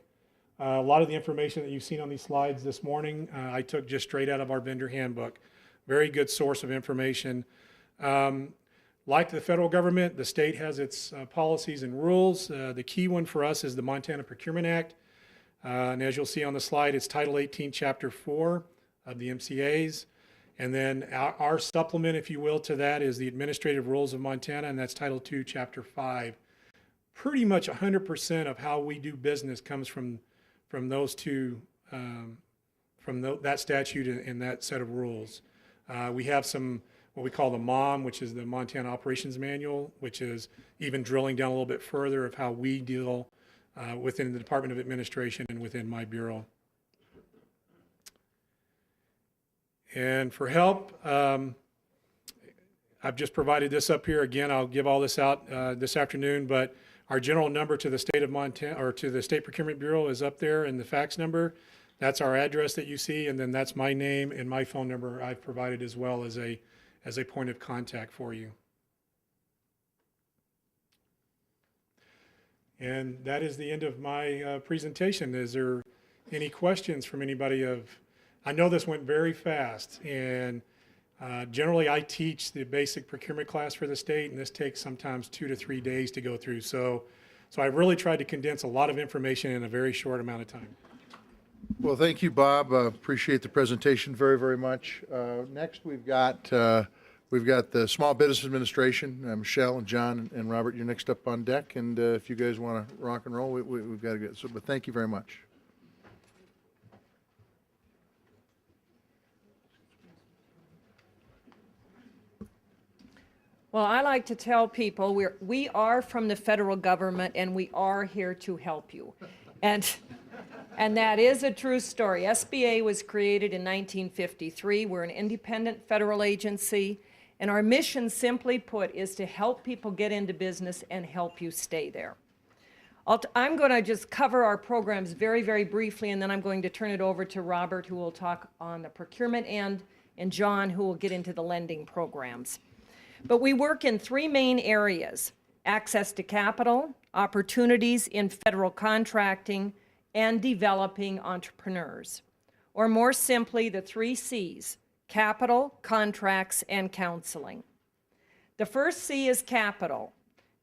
Speaker 5: A lot of the information that you've seen on these slides this morning, I took just straight out of our vendor handbook. Very good source of information. Like the federal government, the state has its policies and rules. The key one for us is the Montana Procurement Act. And as you'll see on the slide, it's Title 18, Chapter 4 of the MCAs. And then our supplement, if you will, to that is the Administrative Rules of Montana, and that's Title 2, Chapter 5. Pretty much 100% of how we do business comes from those two, that statute and that set of rules. We have some, what we call the MOM, which is the Montana Operations Manual, which is even drilling down a little bit further of how we deal within the Department of Administration and within my bureau. And for help, I've just provided this up here. Again, I'll give all this out this afternoon, but Our general number to the state of Montana, or to the State Procurement Bureau, is up there, and the fax number. That's our address that you see, and then that's my name and my phone number I've provided as well as a point of contact for you. And that is the end of my presentation. Is there any questions from anybody I know this went very fast, and generally I teach the basic procurement class for the state, and this takes sometimes 2 to 3 days to go through. So I really tried to condense a lot of information in a very short amount of time.
Speaker 2: Well, thank you, Bob. Appreciate the presentation very, very much. Next, we've got the Small Business Administration. Michelle and John and Robert, you're next up on deck. And if you guys want to rock and roll, we've got to get. So, but thank you very much.
Speaker 6: Well, I like to tell people we are from the federal government, and we are here to help you. And that is a true story. SBA was created in 1953. We're an independent federal agency, and our mission, simply put, is to help people get into business and help you stay there. I'm going to just cover our programs very, very briefly, and then I'm going to turn it over to Robert, who will talk on the procurement end, and John, who will get into the lending programs. But we work in 3 main areas: access to capital, opportunities in federal contracting, and developing entrepreneurs. Or more simply, the 3 C's: capital, contracts, and counseling. The first C is capital.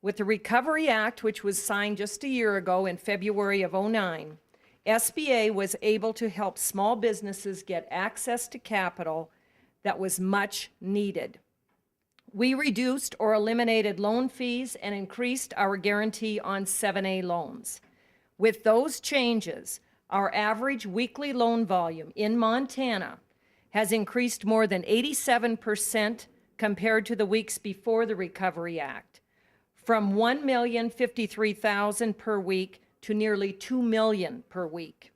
Speaker 6: With the Recovery Act, which was signed just a year ago in February of '09, SBA was able to help small businesses get access to capital that was much needed. We reduced or eliminated loan fees and increased our guarantee on 7A loans. With those changes, our average weekly loan volume in Montana has increased more than 87% compared to the weeks before the Recovery Act, from 1,053,000 per week to nearly 2 million per week.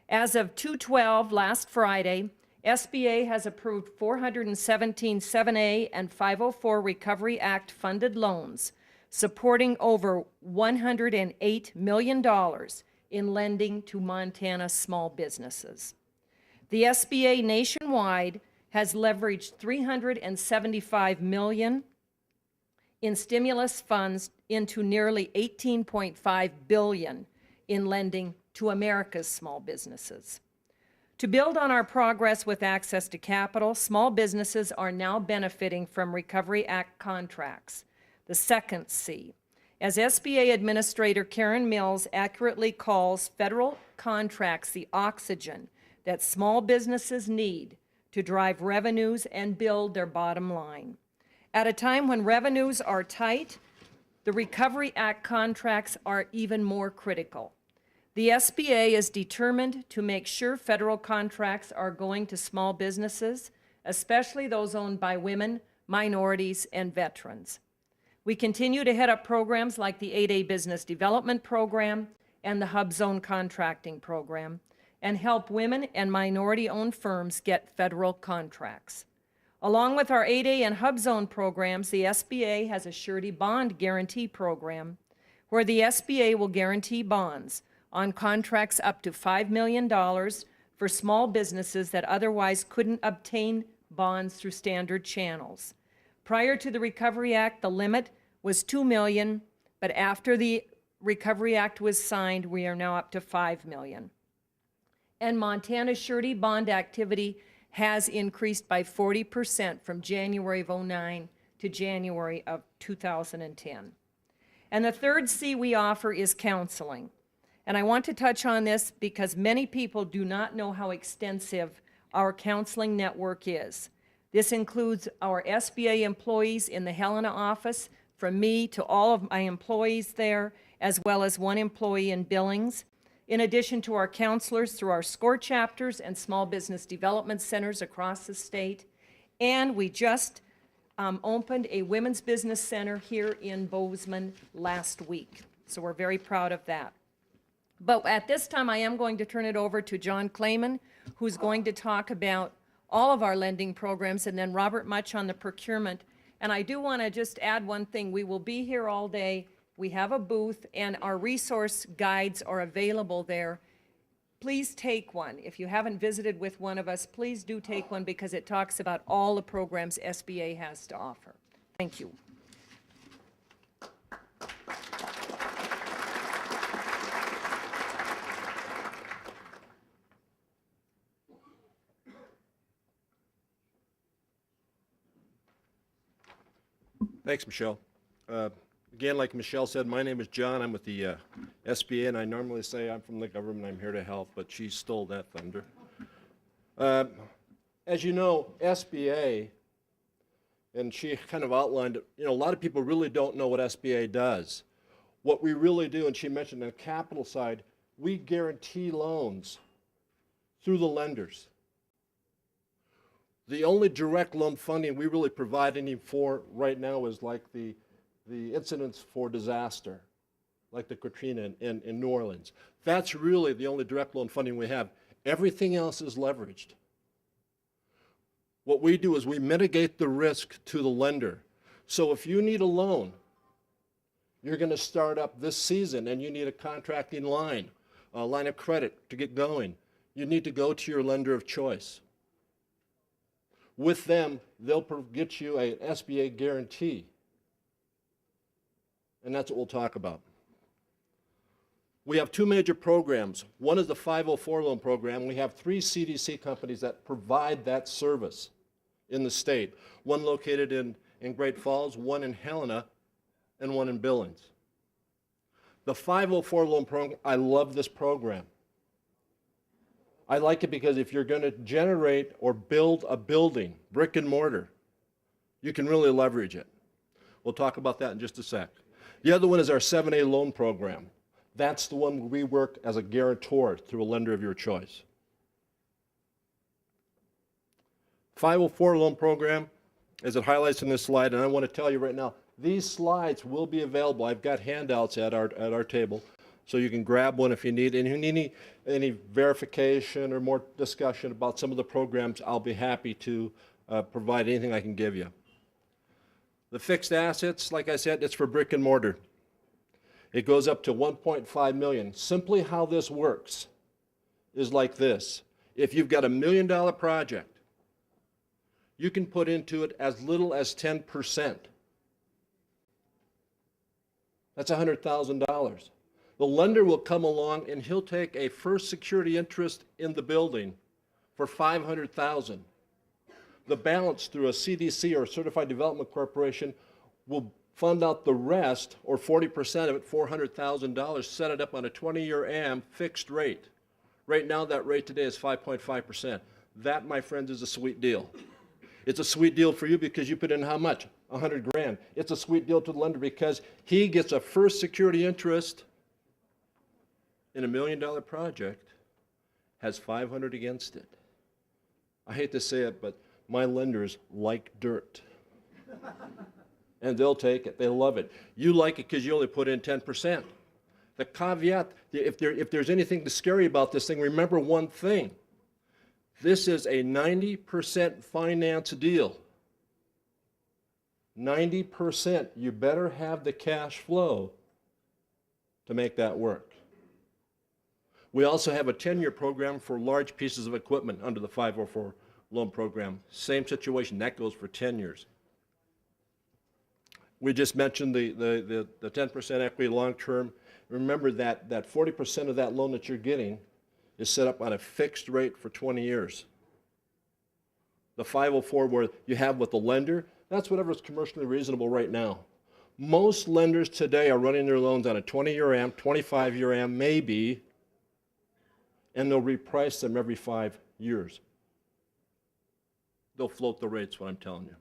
Speaker 6: As of 2/12 last Friday, SBA has approved 417 7A and 504 Recovery Act funded loans, supporting over $108 million in lending to Montana small businesses. The SBA nationwide has leveraged $375 million in stimulus funds into nearly $18.5 billion in lending to America's small businesses. To build on our progress with access to capital, small businesses are now benefiting from Recovery Act contracts, the second C. As SBA Administrator Karen Mills accurately calls federal contracts the oxygen that small businesses need to drive revenues and build their bottom line. At a time when revenues are tight, the Recovery Act contracts are even more critical. The SBA is determined to make sure federal contracts are going to small businesses, especially those owned by women, minorities, and veterans. We continue to head up programs like the 8A Business Development Program and the Hubzone Contracting Program, and help women and minority-owned firms get federal contracts. Along with our 8A and Hubzone programs, the SBA has a Surety Bond Guarantee Program, where the SBA will guarantee bonds on contracts up to $5 million for small businesses that otherwise couldn't obtain bonds through standard channels. Prior to the Recovery Act, the limit was $2 million, but after the Recovery Act was signed, we are now up to $5 million. And Montana's surety bond activity has increased by 40% from January of '09 to January of 2010. And the third C we offer is counseling. And I want to touch on this because many people do not know how extensive our counseling network is. This includes our SBA employees in the Helena office, from me to all of my employees there, as well as 1 employee in Billings, in addition to our counselors through our SCORE chapters and small business development centers across the state. And we just opened a women's business center here in Bozeman last week. So we're very proud of that. But at this time, I am going to turn it over to John Clayman, who's going to talk about all of our lending programs, and then Robert Much on the procurement. And I do want to just add one thing. We will be here all day We have a booth, and our resource guides are available there. Please take one. If you haven't visited with one of us, please do take one because it talks about all the programs SBA has to offer. Thank you.
Speaker 7: Thanks, Michelle. Again, like Michelle said, my name is John. I'm with the SBA, and I normally say I'm from the government. I'm here to help, but she stole that thunder. As you know, SBA, and she kind of outlined it, a lot of people really don't know what SBA does. What we really do, and she mentioned the capital side, we guarantee loans through the lenders. The only direct loan funding we really provide any for right now is like the incidents for disaster, like the Katrina in New Orleans. That's really the only direct loan funding we have. Everything else is leveraged. What we do is we mitigate the risk to the lender. So if you need a loan, you're going to start up this season and you need a contracting line, a line of credit to get going, you need to go to your lender of choice. With them, they'll get you an SBA guarantee. And that's what we'll talk about. We have two major programs. One is the 504 loan program. We have 3 CDC companies that provide that service in the state. One located in Great Falls, one in Helena, and one in Billings. The 504 loan program, I love this program. I like it because if you're going to generate or build a building, brick and mortar, you can really leverage it. We'll talk about that in just a sec. The other one is our 7A loan program. That's the one where we work as a guarantor through a lender of your choice. 504 loan program, as it highlights in this slide, and I want to tell you right now, these slides will be available. I've got handouts at our table, so you can grab one if you need. And if you need any verification or more discussion about some of the programs, I'll be happy to provide anything I can give you. The fixed assets, like I said, it's for brick and mortar. It goes up to 1.5 million. Simply how this works is like this. If you've got $1 million project, you can put into it as little as 10%. That's $100,000. The lender will come along and he'll take a first security interest in the building for $500,000. The balance through a CDC or Certified Development Corporation will fund out the rest, or 40% of it, $400,000, set it up on a 20-year AM fixed rate. Right now, that rate today is 5.5%. That, my friends, is a sweet deal. It's a sweet deal for you because you put in how much? $100,000. It's a sweet deal to the lender because he gets a first security interest in $1 million project, has 500 against it. I hate to say it, but my lenders like dirt. And they'll take it. They love it. You like it because you only put in 10%. The caveat, if there's anything scary about this thing, remember one thing. This is a 90% finance deal. 90%. You better have the cash flow to make that work. We also have a 10-year program for large pieces of equipment under the 504 loan program. Same situation. That goes for 10 years. We just mentioned the 10% equity long-term. Remember that 40% of that loan that you're getting is set up on a fixed rate for 20 years. The 504 where you have with the lender, that's whatever is commercially reasonable right now. Most lenders today are running their loans on a 20-year AM, 25-year AM maybe, and they'll reprice them every 5 years. They'll float the rates, what I'm telling you.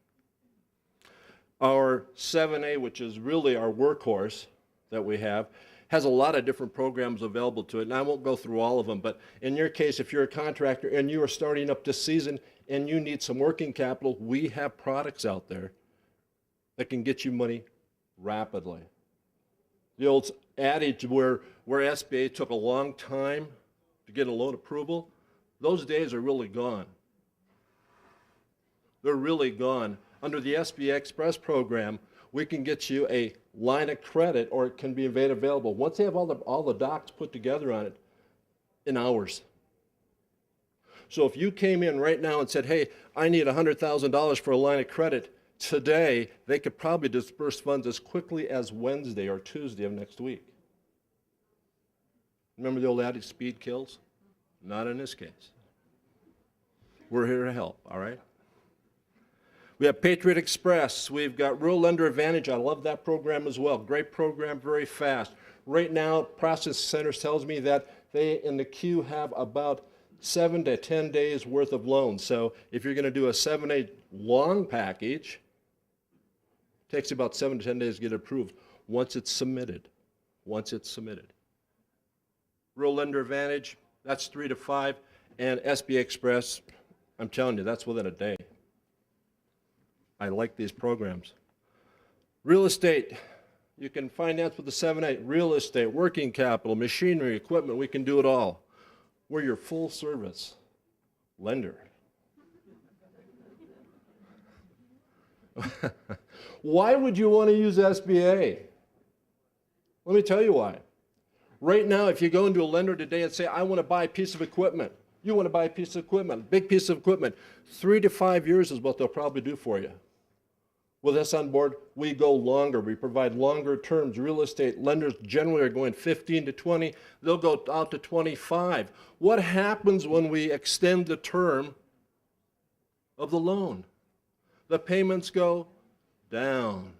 Speaker 7: Our 7A, which is really our workhorse that we have, has a lot of different programs available to it, and I won't go through all of them, but in your case, if you're a contractor and you are starting up this season and you need some working capital, we have products out there that can get you money rapidly. The old adage where SBA took a long time to get a loan approval, those days are really gone. They're really gone. Under the SBA Express program, we can get you a line of credit, or it can be made available. Once they have all the docs put together on it, in hours. So if you came in right now and said, hey, I need $100,000 for a line of credit today, they could probably disperse funds as quickly as Wednesday or Tuesday of next week. Remember the old adage, speed kills? Not in this case. We're here to help, all right? We have Patriot Express. We've got Rural Lender Advantage. I love that program as well. Great program, very fast. Right now, Process Centers tells me that they in the queue have about 7 to 10 days worth of loans. So if you're going to do a 7-day long package, it takes about 7 to 10 days to get approved once it's submitted. Once it's submitted. Rural Lender Advantage, that's 3 to 5. And SBA Express, I'm telling you, that's within a day. I like these programs. Real estate, you can finance with the 7(a). Real estate, working capital, machinery, equipment, we can do it all. We're your full service lender. Why would you want to use SBA? Let me tell you why. Right now, if you go into a lender today and say, I want to buy a piece of equipment, you want to buy a piece of equipment, a big piece of equipment, 3 to 5 years is what they'll probably do for you. With us on board, we go longer. We provide longer terms. Real estate lenders generally are going 15 to 20. They'll go out to 25. What happens when we extend the term of the loan? The payments go down.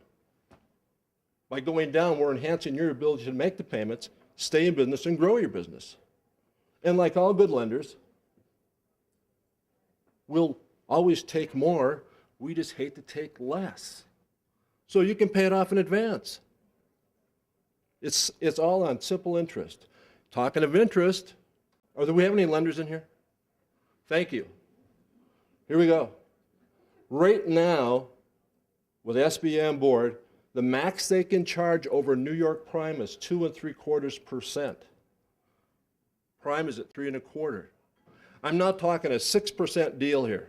Speaker 7: By going down, we're enhancing your ability to make the payments, stay in business, and grow your business. And like all good lenders, we'll always take more. We just hate to take less. So you can pay it off in advance. It's all on simple interest. Talking of interest, do we have any lenders in here? Thank you. Here we go. Right now, with SBA on board, the max they can charge over New York Prime is 2 3/4%. Prime is at 3 1/4. I'm not talking a 6% deal here.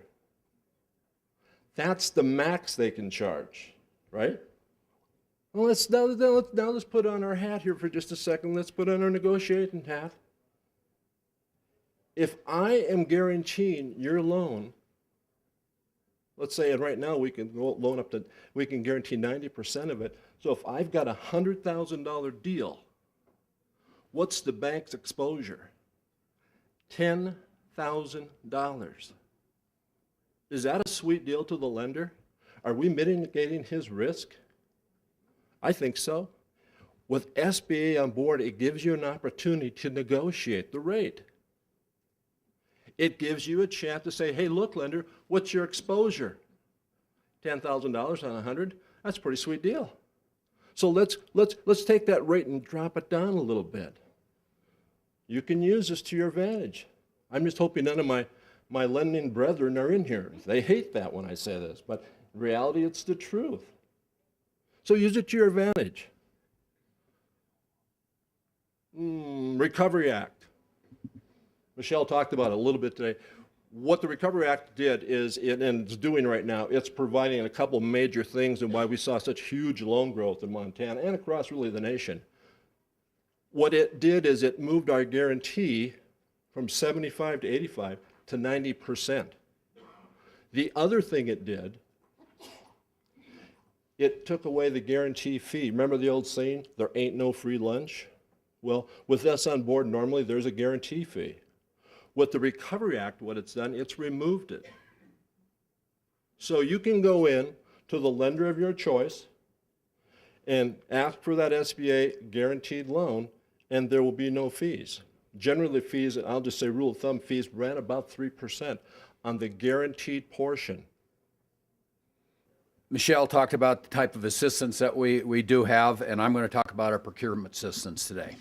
Speaker 7: That's the max they can charge, right? Well, now let's put on our hat here for just a second. Let's put on our negotiating hat. If I am guaranteeing your loan, let's say, and right now we can loan up to, we can guarantee 90% of it. So if I've got a $100,000 deal, what's the bank's exposure? $10,000. Is that a sweet deal to the lender? Are we mitigating his risk? I think so. With SBA on board, it gives you an opportunity to negotiate the rate. It gives you a chance to say, hey, look, lender, what's your exposure? $10,000 on 100? That's a pretty sweet deal. So let's take that rate and drop it down a little bit. You can use this to your advantage. I'm just hoping none of my lending brethren are in here. They hate that when I say this, but in reality, it's the truth. So use it to your advantage. Recovery Act. Michelle talked about it a little bit today. What the Recovery Act did is, and it's doing right now, it's providing a couple major things and why we saw such huge loan growth in Montana and across really the nation. What it did is it moved our guarantee from 75 to 85 to 90%. The other thing it did, it took away the guarantee fee. Remember the old saying, there ain't no free lunch? Well, with us on board, normally there's a guarantee fee. With the Recovery Act, what it's done, it's removed it. So you can go in to the lender of your choice and ask for that SBA guaranteed loan, and there will be no fees. Generally, fees, I'll just say rule of thumb, fees ran about 3% on the guaranteed portion.
Speaker 8: Michelle talked about the type of assistance that we do have, and I'm going to talk about our procurement assistance today.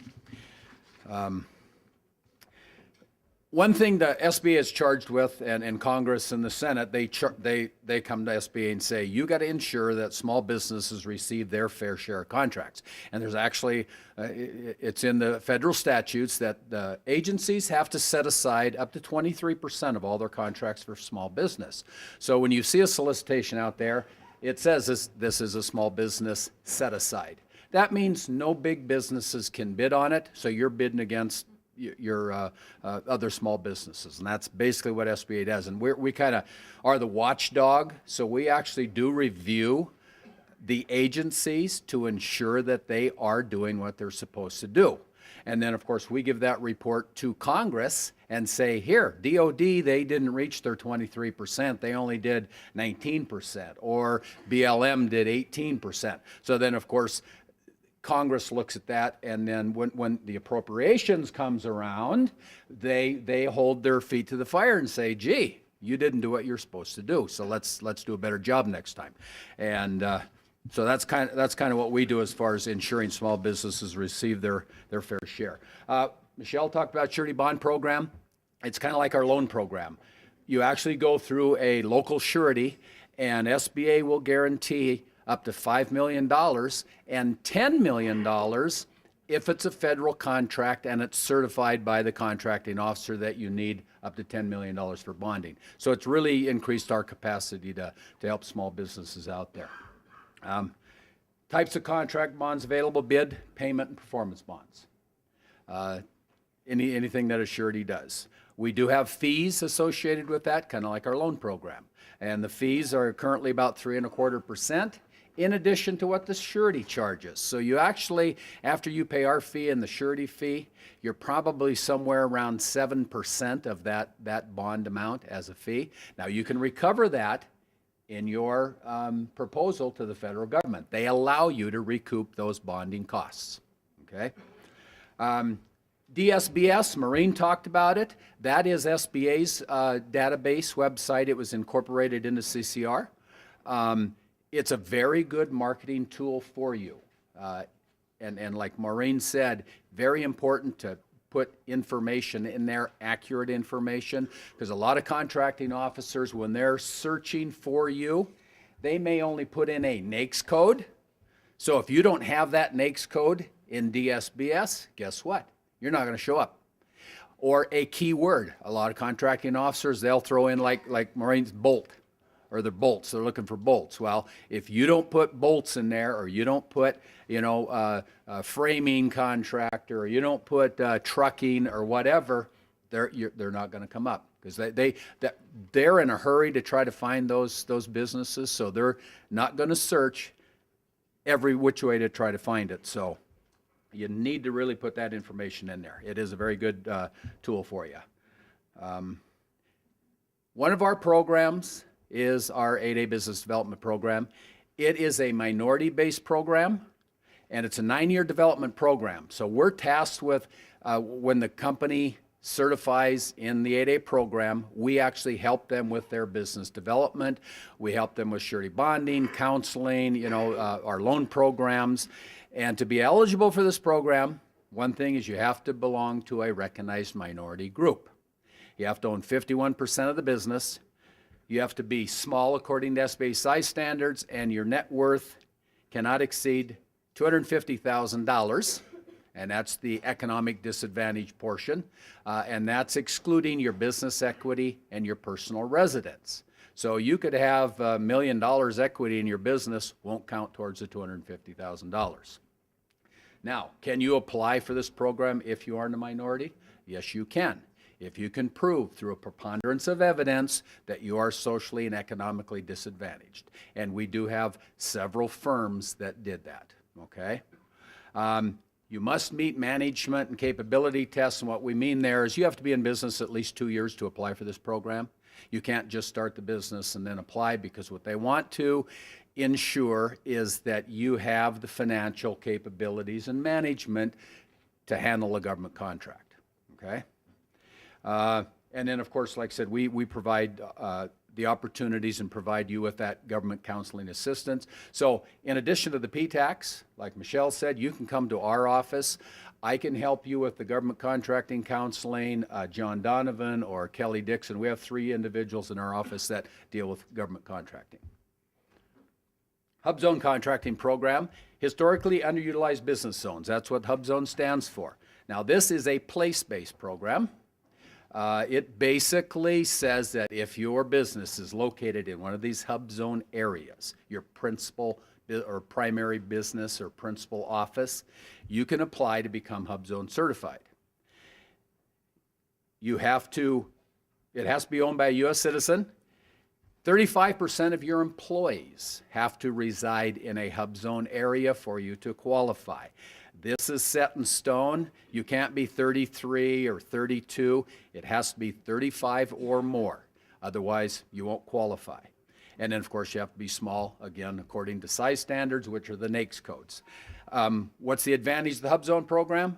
Speaker 8: One thing the SBA is charged with, and in Congress and the Senate, they come to SBA and say, you got to ensure that small businesses receive their fair share of contracts. And there's actually, it's in the federal statutes that the agencies have to set aside up to 23% of all their contracts for small business. So when you see a solicitation out there, it says this is a small business set aside. That means no big businesses can bid on it, so you're bidding against your other small businesses, and that's basically what SBA does. And we kind of are the watchdog, so we actually do review the agencies to ensure that they are doing what they're supposed to do. And then, of course, we give that report to Congress and say, here, DOD, they didn't reach their 23%. They only did 19%. Or BLM did 18%. So then, of course, Congress looks at that, and then when the appropriations comes around, they hold their feet to the fire and say, gee, you didn't do what you're supposed to do, so let's do a better job next time. And so that's kind of what we do as far as ensuring small businesses receive their fair share. Michelle talked about surety bond program. It's kind of like our loan program. You actually go through a local surety, and SBA will guarantee up to $5 million and $10 million if it's a federal contract and it's certified by the contracting officer that you need up to $10 million for bonding. So it's really increased our capacity to help small businesses out there. Types of contract bonds available: bid, payment, and performance bonds. Anything that a surety does. We do have fees associated with that, kind of like our loan program. And the fees are currently about 3.25%, in addition to what the surety charges. So you actually, after you pay our fee and the surety fee, you're probably somewhere around 7% of that bond amount as a fee. Now you can recover that in your proposal to the federal government. They allow you to recoup those bonding costs, okay? DSBS, Maureen talked about it. That is SBA's database website. It was incorporated into CCR. It's a very good marketing tool for you. And like Maureen said, very important to put information in there, accurate information, because a lot of contracting officers, when they're searching for you, they may only put in a NAICS code. So if you don't have that NAICS code in DSBS, guess what? You're not going to show up. Or a keyword. A lot of contracting officers, they'll throw in like Maureen's bolt, or their bolts. They're looking for bolts. Well, if you don't put bolts in there, or you don't put, framing contractor, or you don't put trucking or whatever, they're not going to come up, because they're in a hurry to try to find those businesses. So they're not going to search every which way to try to find it. So you need to really put that information in there. It is a very good tool for you. One of our programs is our 8A Business Development Program. It is a minority-based program, and it's a 9-year development program. So we're tasked with, when the company certifies in the 8A program, we actually help them with their business development. We help them with surety bonding, counseling, our loan programs. And to be eligible for this program, one thing is you have to belong to a recognized minority group. You have to own 51% of the business. You have to be small according to SBA size standards, and your net worth cannot exceed $250,000, and that's the economic disadvantage portion, and that's excluding your business equity and your personal residence. So you could have $1 million equity in your business, won't count towards the $250,000. Now, can you apply for this program if you are in a minority? Yes, you can. If you can prove through a preponderance of evidence that you are socially and economically disadvantaged. And we do have several firms that did that, okay? You must meet management and capability tests, and what we mean there is you have to be in business at least 2 years to apply for this program. You can't just start the business and then apply, because what they want to ensure is that you have the financial capabilities and management to handle a government contract, okay? And then, of course, like I said, we provide the opportunities and provide you with that government counseling assistance. So in addition to the PTACs, like Michelle said, you can come to our office. I can help you with the government contracting counseling, John Donovan or Kelly Dixon. We have 3 individuals in our office that deal with government contracting. Hubzone contracting program, historically underutilized business zones. That's what Hubzone stands for. Now, this is a place-based program. It basically says that if your business is located in one of these Hubzone areas, your principal or primary business or principal office, you can apply to become Hubzone certified. It has to be owned by a U.S. citizen. 35% of your employees have to reside in a Hubzone area for you to qualify. This is set in stone. You can't be 33 or 32. It has to be 35 or more. Otherwise, you won't qualify. And then, of course, you have to be small, again, according to size standards, which are the NAICS codes. What's the advantage of the Hubzone program?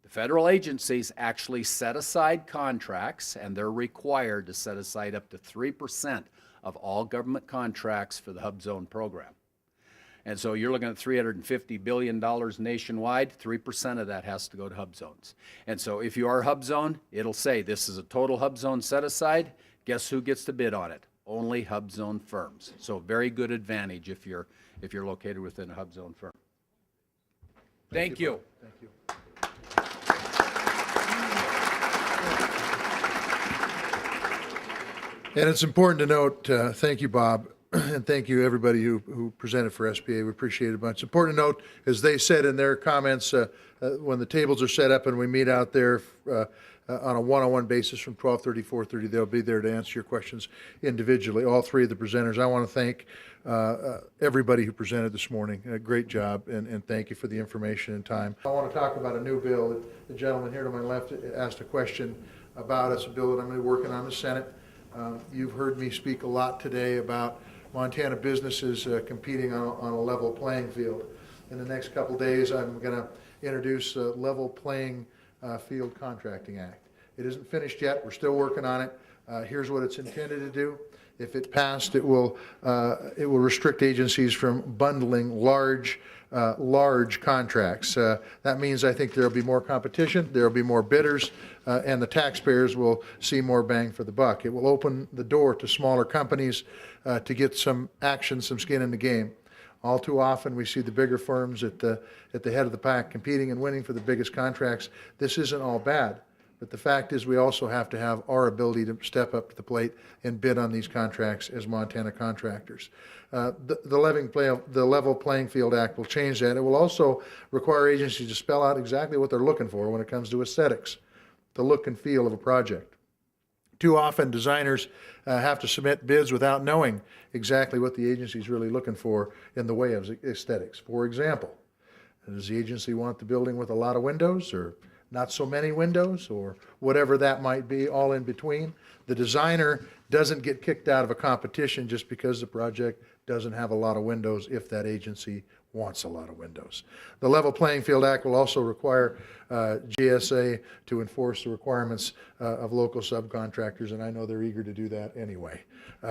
Speaker 8: The federal agencies actually set aside contracts, and they're required to set aside up to 3% of all government contracts for the Hubzone program. And so you're looking at $350 billion nationwide, 3% of that has to go to Hubzones. And so if you are Hubzone, it'll say this is a total Hubzone set aside. Guess who gets to bid on it? Only Hubzone firms. So very good advantage if you're located within a Hubzone firm. Thank you.
Speaker 2: Thank you. And it's important to note, thank you, Bob, and thank you, everybody who presented for SBA. We appreciate it a bunch. It's important to note, as they said in their comments, when the tables are set up and we meet out there on a one-on-one basis from 12:30 to 4:30, they'll be there to answer your questions individually. All three of the presenters. I want to thank everybody who presented this morning. Great job, and thank you for the information and time. I want to talk about a new bill. The gentleman here to my left asked a question about us, a bill that I'm going to be working on in the Senate. You've heard me speak a lot today about Montana businesses competing on a level playing field. In the next couple days, I'm going to introduce a level playing field contracting act. It isn't finished yet. We're still working on it. Here's what it's intended to do. If it passed, it will restrict agencies from bundling large contracts. That means I think there will be more competition, there will be more bidders, and the taxpayers will see more bang for the buck. It will open the door to smaller companies to get some action, some skin in the game. All too often we see the bigger firms at the head of the pack competing and winning for the biggest contracts. This isn't all bad. But the fact is we also have to have our ability to step up to the plate and bid on these contracts as Montana contractors. The Level Playing Field Act will change that. It will also require agencies to spell out exactly what they're looking for when it comes to aesthetics, the look and feel of a project. Too often designers have to submit bids without knowing exactly what the agency is really looking for in the way of aesthetics. For example, does the agency want the building with a lot of windows, or not so many windows, or whatever that might be, all in between? The designer doesn't get kicked out of a competition just because the project doesn't have a lot of windows if that agency wants a lot of windows. The Level Playing Field Act will also require GSA to enforce the requirements of local subcontractors, and I know they're eager to do that anyway.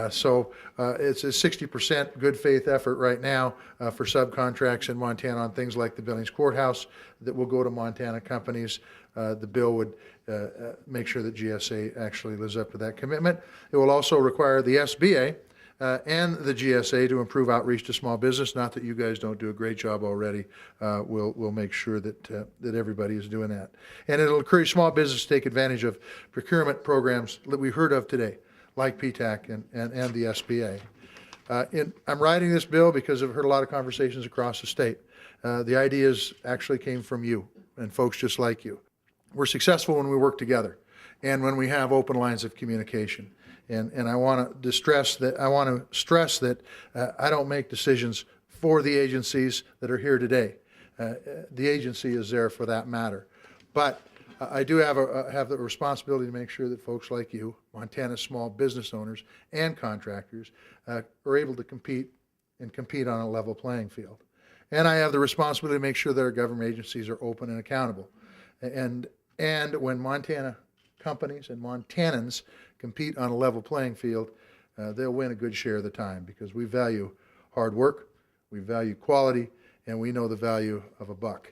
Speaker 2: So it's a 60% good faith effort right now for subcontracts in Montana on things like the Billings Courthouse that will go to Montana companies. The bill would make sure that GSA actually lives up to that commitment. It will also require the SBA and the GSA to improve outreach to small business. Not that you guys don't do a great job already. We'll make sure that everybody is doing that. And it'll encourage small business to take advantage of procurement programs that we heard of today, like PTAC and the SBA. I'm writing this bill because I've heard a lot of conversations across the state. The ideas actually came from you and folks just like you. We're successful when we work together and when we have open lines of communication. And I want to stress that I don't make decisions for the agencies that are here today. The agency is there for that matter. But I do have the responsibility to make sure that folks like you, Montana small business owners and contractors, are able to compete on a level playing field. And I have the responsibility to make sure that our government agencies are open and accountable. And when Montana companies and Montanans compete on a level playing field, they'll win a good share of the time because we value hard work, we value quality, and we know the value of a buck.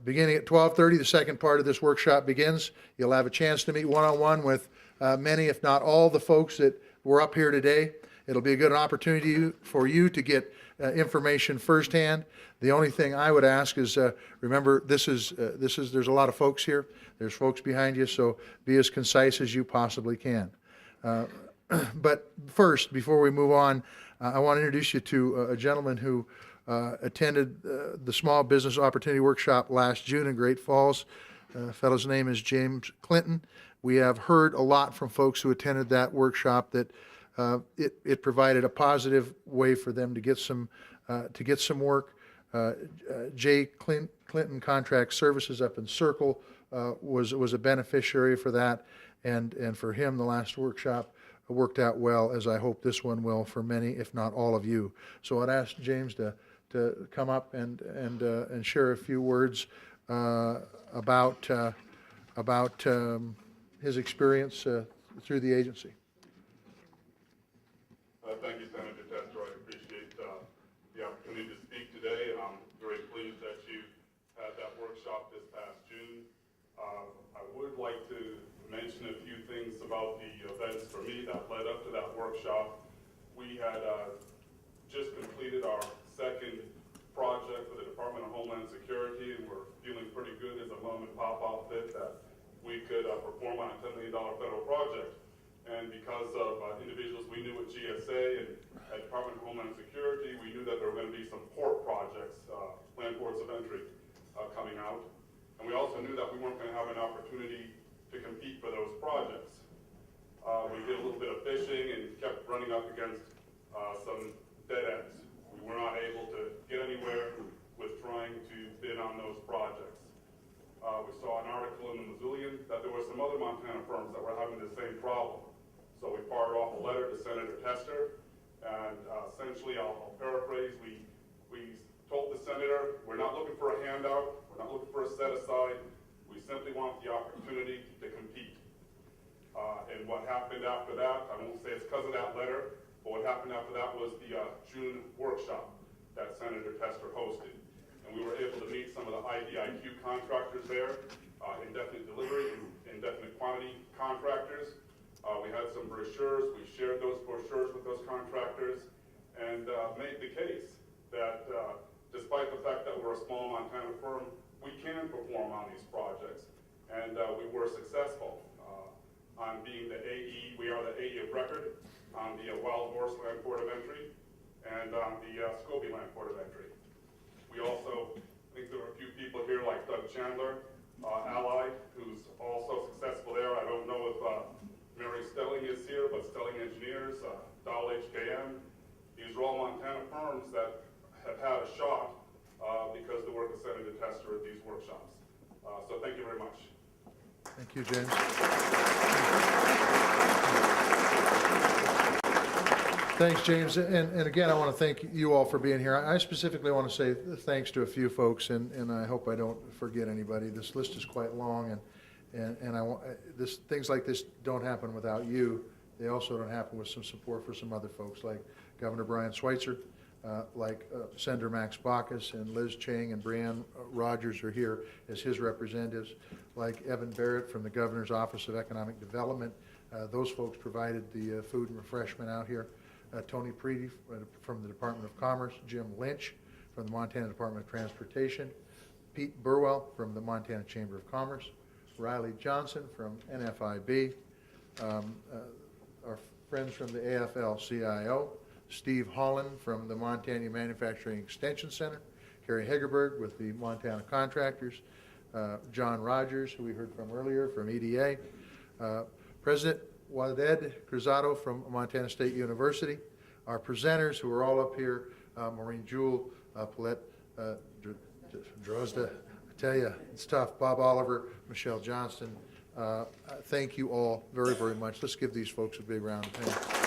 Speaker 2: Beginning at 12:30, the second part of this workshop begins. You'll have a chance to meet one-on-one with many, if not all, the folks that were up here today. It'll be a good opportunity for you to get information firsthand. The only thing I would ask is, remember, there's a lot of folks here. There's folks behind you, so be as concise as you possibly can. But first, before we move on, I want to introduce you to a gentleman who attended the Small Business Opportunity Workshop last June in Great Falls. The fellow's name is James Clinton. We have heard a lot from folks who attended that workshop that it provided a positive way for them to get some work. Jay Clinton Contract Services up in Circle was a beneficiary for that, and for him the last workshop worked out well, as I hope this one will for many, if not all of you. So I'd ask James to come up and share a few words about his experience through the agency.
Speaker 9: Thank you, Senator Tester. I appreciate the opportunity to speak today, and I'm very pleased that you had that workshop this past June. I would like to mention a few things about the events for me that led up to that workshop. We had just completed our second project for the Department of Homeland Security, and we're feeling pretty good as a mom and pop outfit that we could perform on a $10 million federal project. And because of individuals we knew at GSA and at Department of Homeland Security, we knew that there were going to be some port projects, land ports of entry, coming out. And we also knew that we weren't going to have an opportunity to compete for those projects. We did a little bit of fishing and kept running up against some dead ends. We were not able to get anywhere with trying to bid on those projects. We saw an article in the Missoulian that there were some other Montana firms that were having the same problem. So we fired off a letter to Senator Tester, and essentially, I'll paraphrase, we told the Senator, we're not looking for a handout, we're not looking for a set-aside, we simply want the opportunity to compete. And what happened after that, I won't say it's because of that letter, but what happened after that was the June workshop that Senator Tester hosted. And we were able to meet some of the IDIQ contractors there, indefinite delivery, indefinite quantity contractors. We had some brochures. We shared those brochures with those contractors and made the case that despite the fact that we're a small Montana firm, we can perform on these projects. And we were successful on being the AE. We are the AE of record on the Wild Horse Land Port of Entry and on the Scobie Land Port of Entry. We also, I think there were a few people here like Doug Chandler, Allied, who's also successful there. I don't know if Mary Stelling is here, but Stelling Engineers, Dahl HKM. These are all Montana firms that have had a shot because of the work of Senator Tester at these workshops. So thank you very much.
Speaker 2: Thank you, James. Thanks, James. And again, I want to thank you all for being here. I specifically want to say thanks to a few folks, and I hope I don't forget anybody. This list is quite long, and I want things like this don't happen without you. They also don't happen with some support for some other folks like Governor Brian Schweitzer, like Senator Max Baucus, and Liz Chang and Brianne Rogers are here as his representatives, like Evan Barrett from the Governor's Office of Economic Development. Those folks provided the food and refreshment out here. Tony Preedy from the Department of Commerce, Jim Lynch from the Montana Department of Transportation, Pete Burwell from the Montana Chamber of Commerce, Riley Johnson from NFIB, our friends from the AFL-CIO, Steve Holland from the Montana Manufacturing Extension Center, Carrie Hegerberg with the Montana Contractors, John Rogers, who we heard from earlier from EDA, President Waded Cruzado from Montana State University, our presenters who are all up here, Maureen Jewell, Paulette Drozda, I tell you, it's tough, Bob Oliver, Michelle Johnston. Thank you all very, very much. Let's give these folks a big round of applause.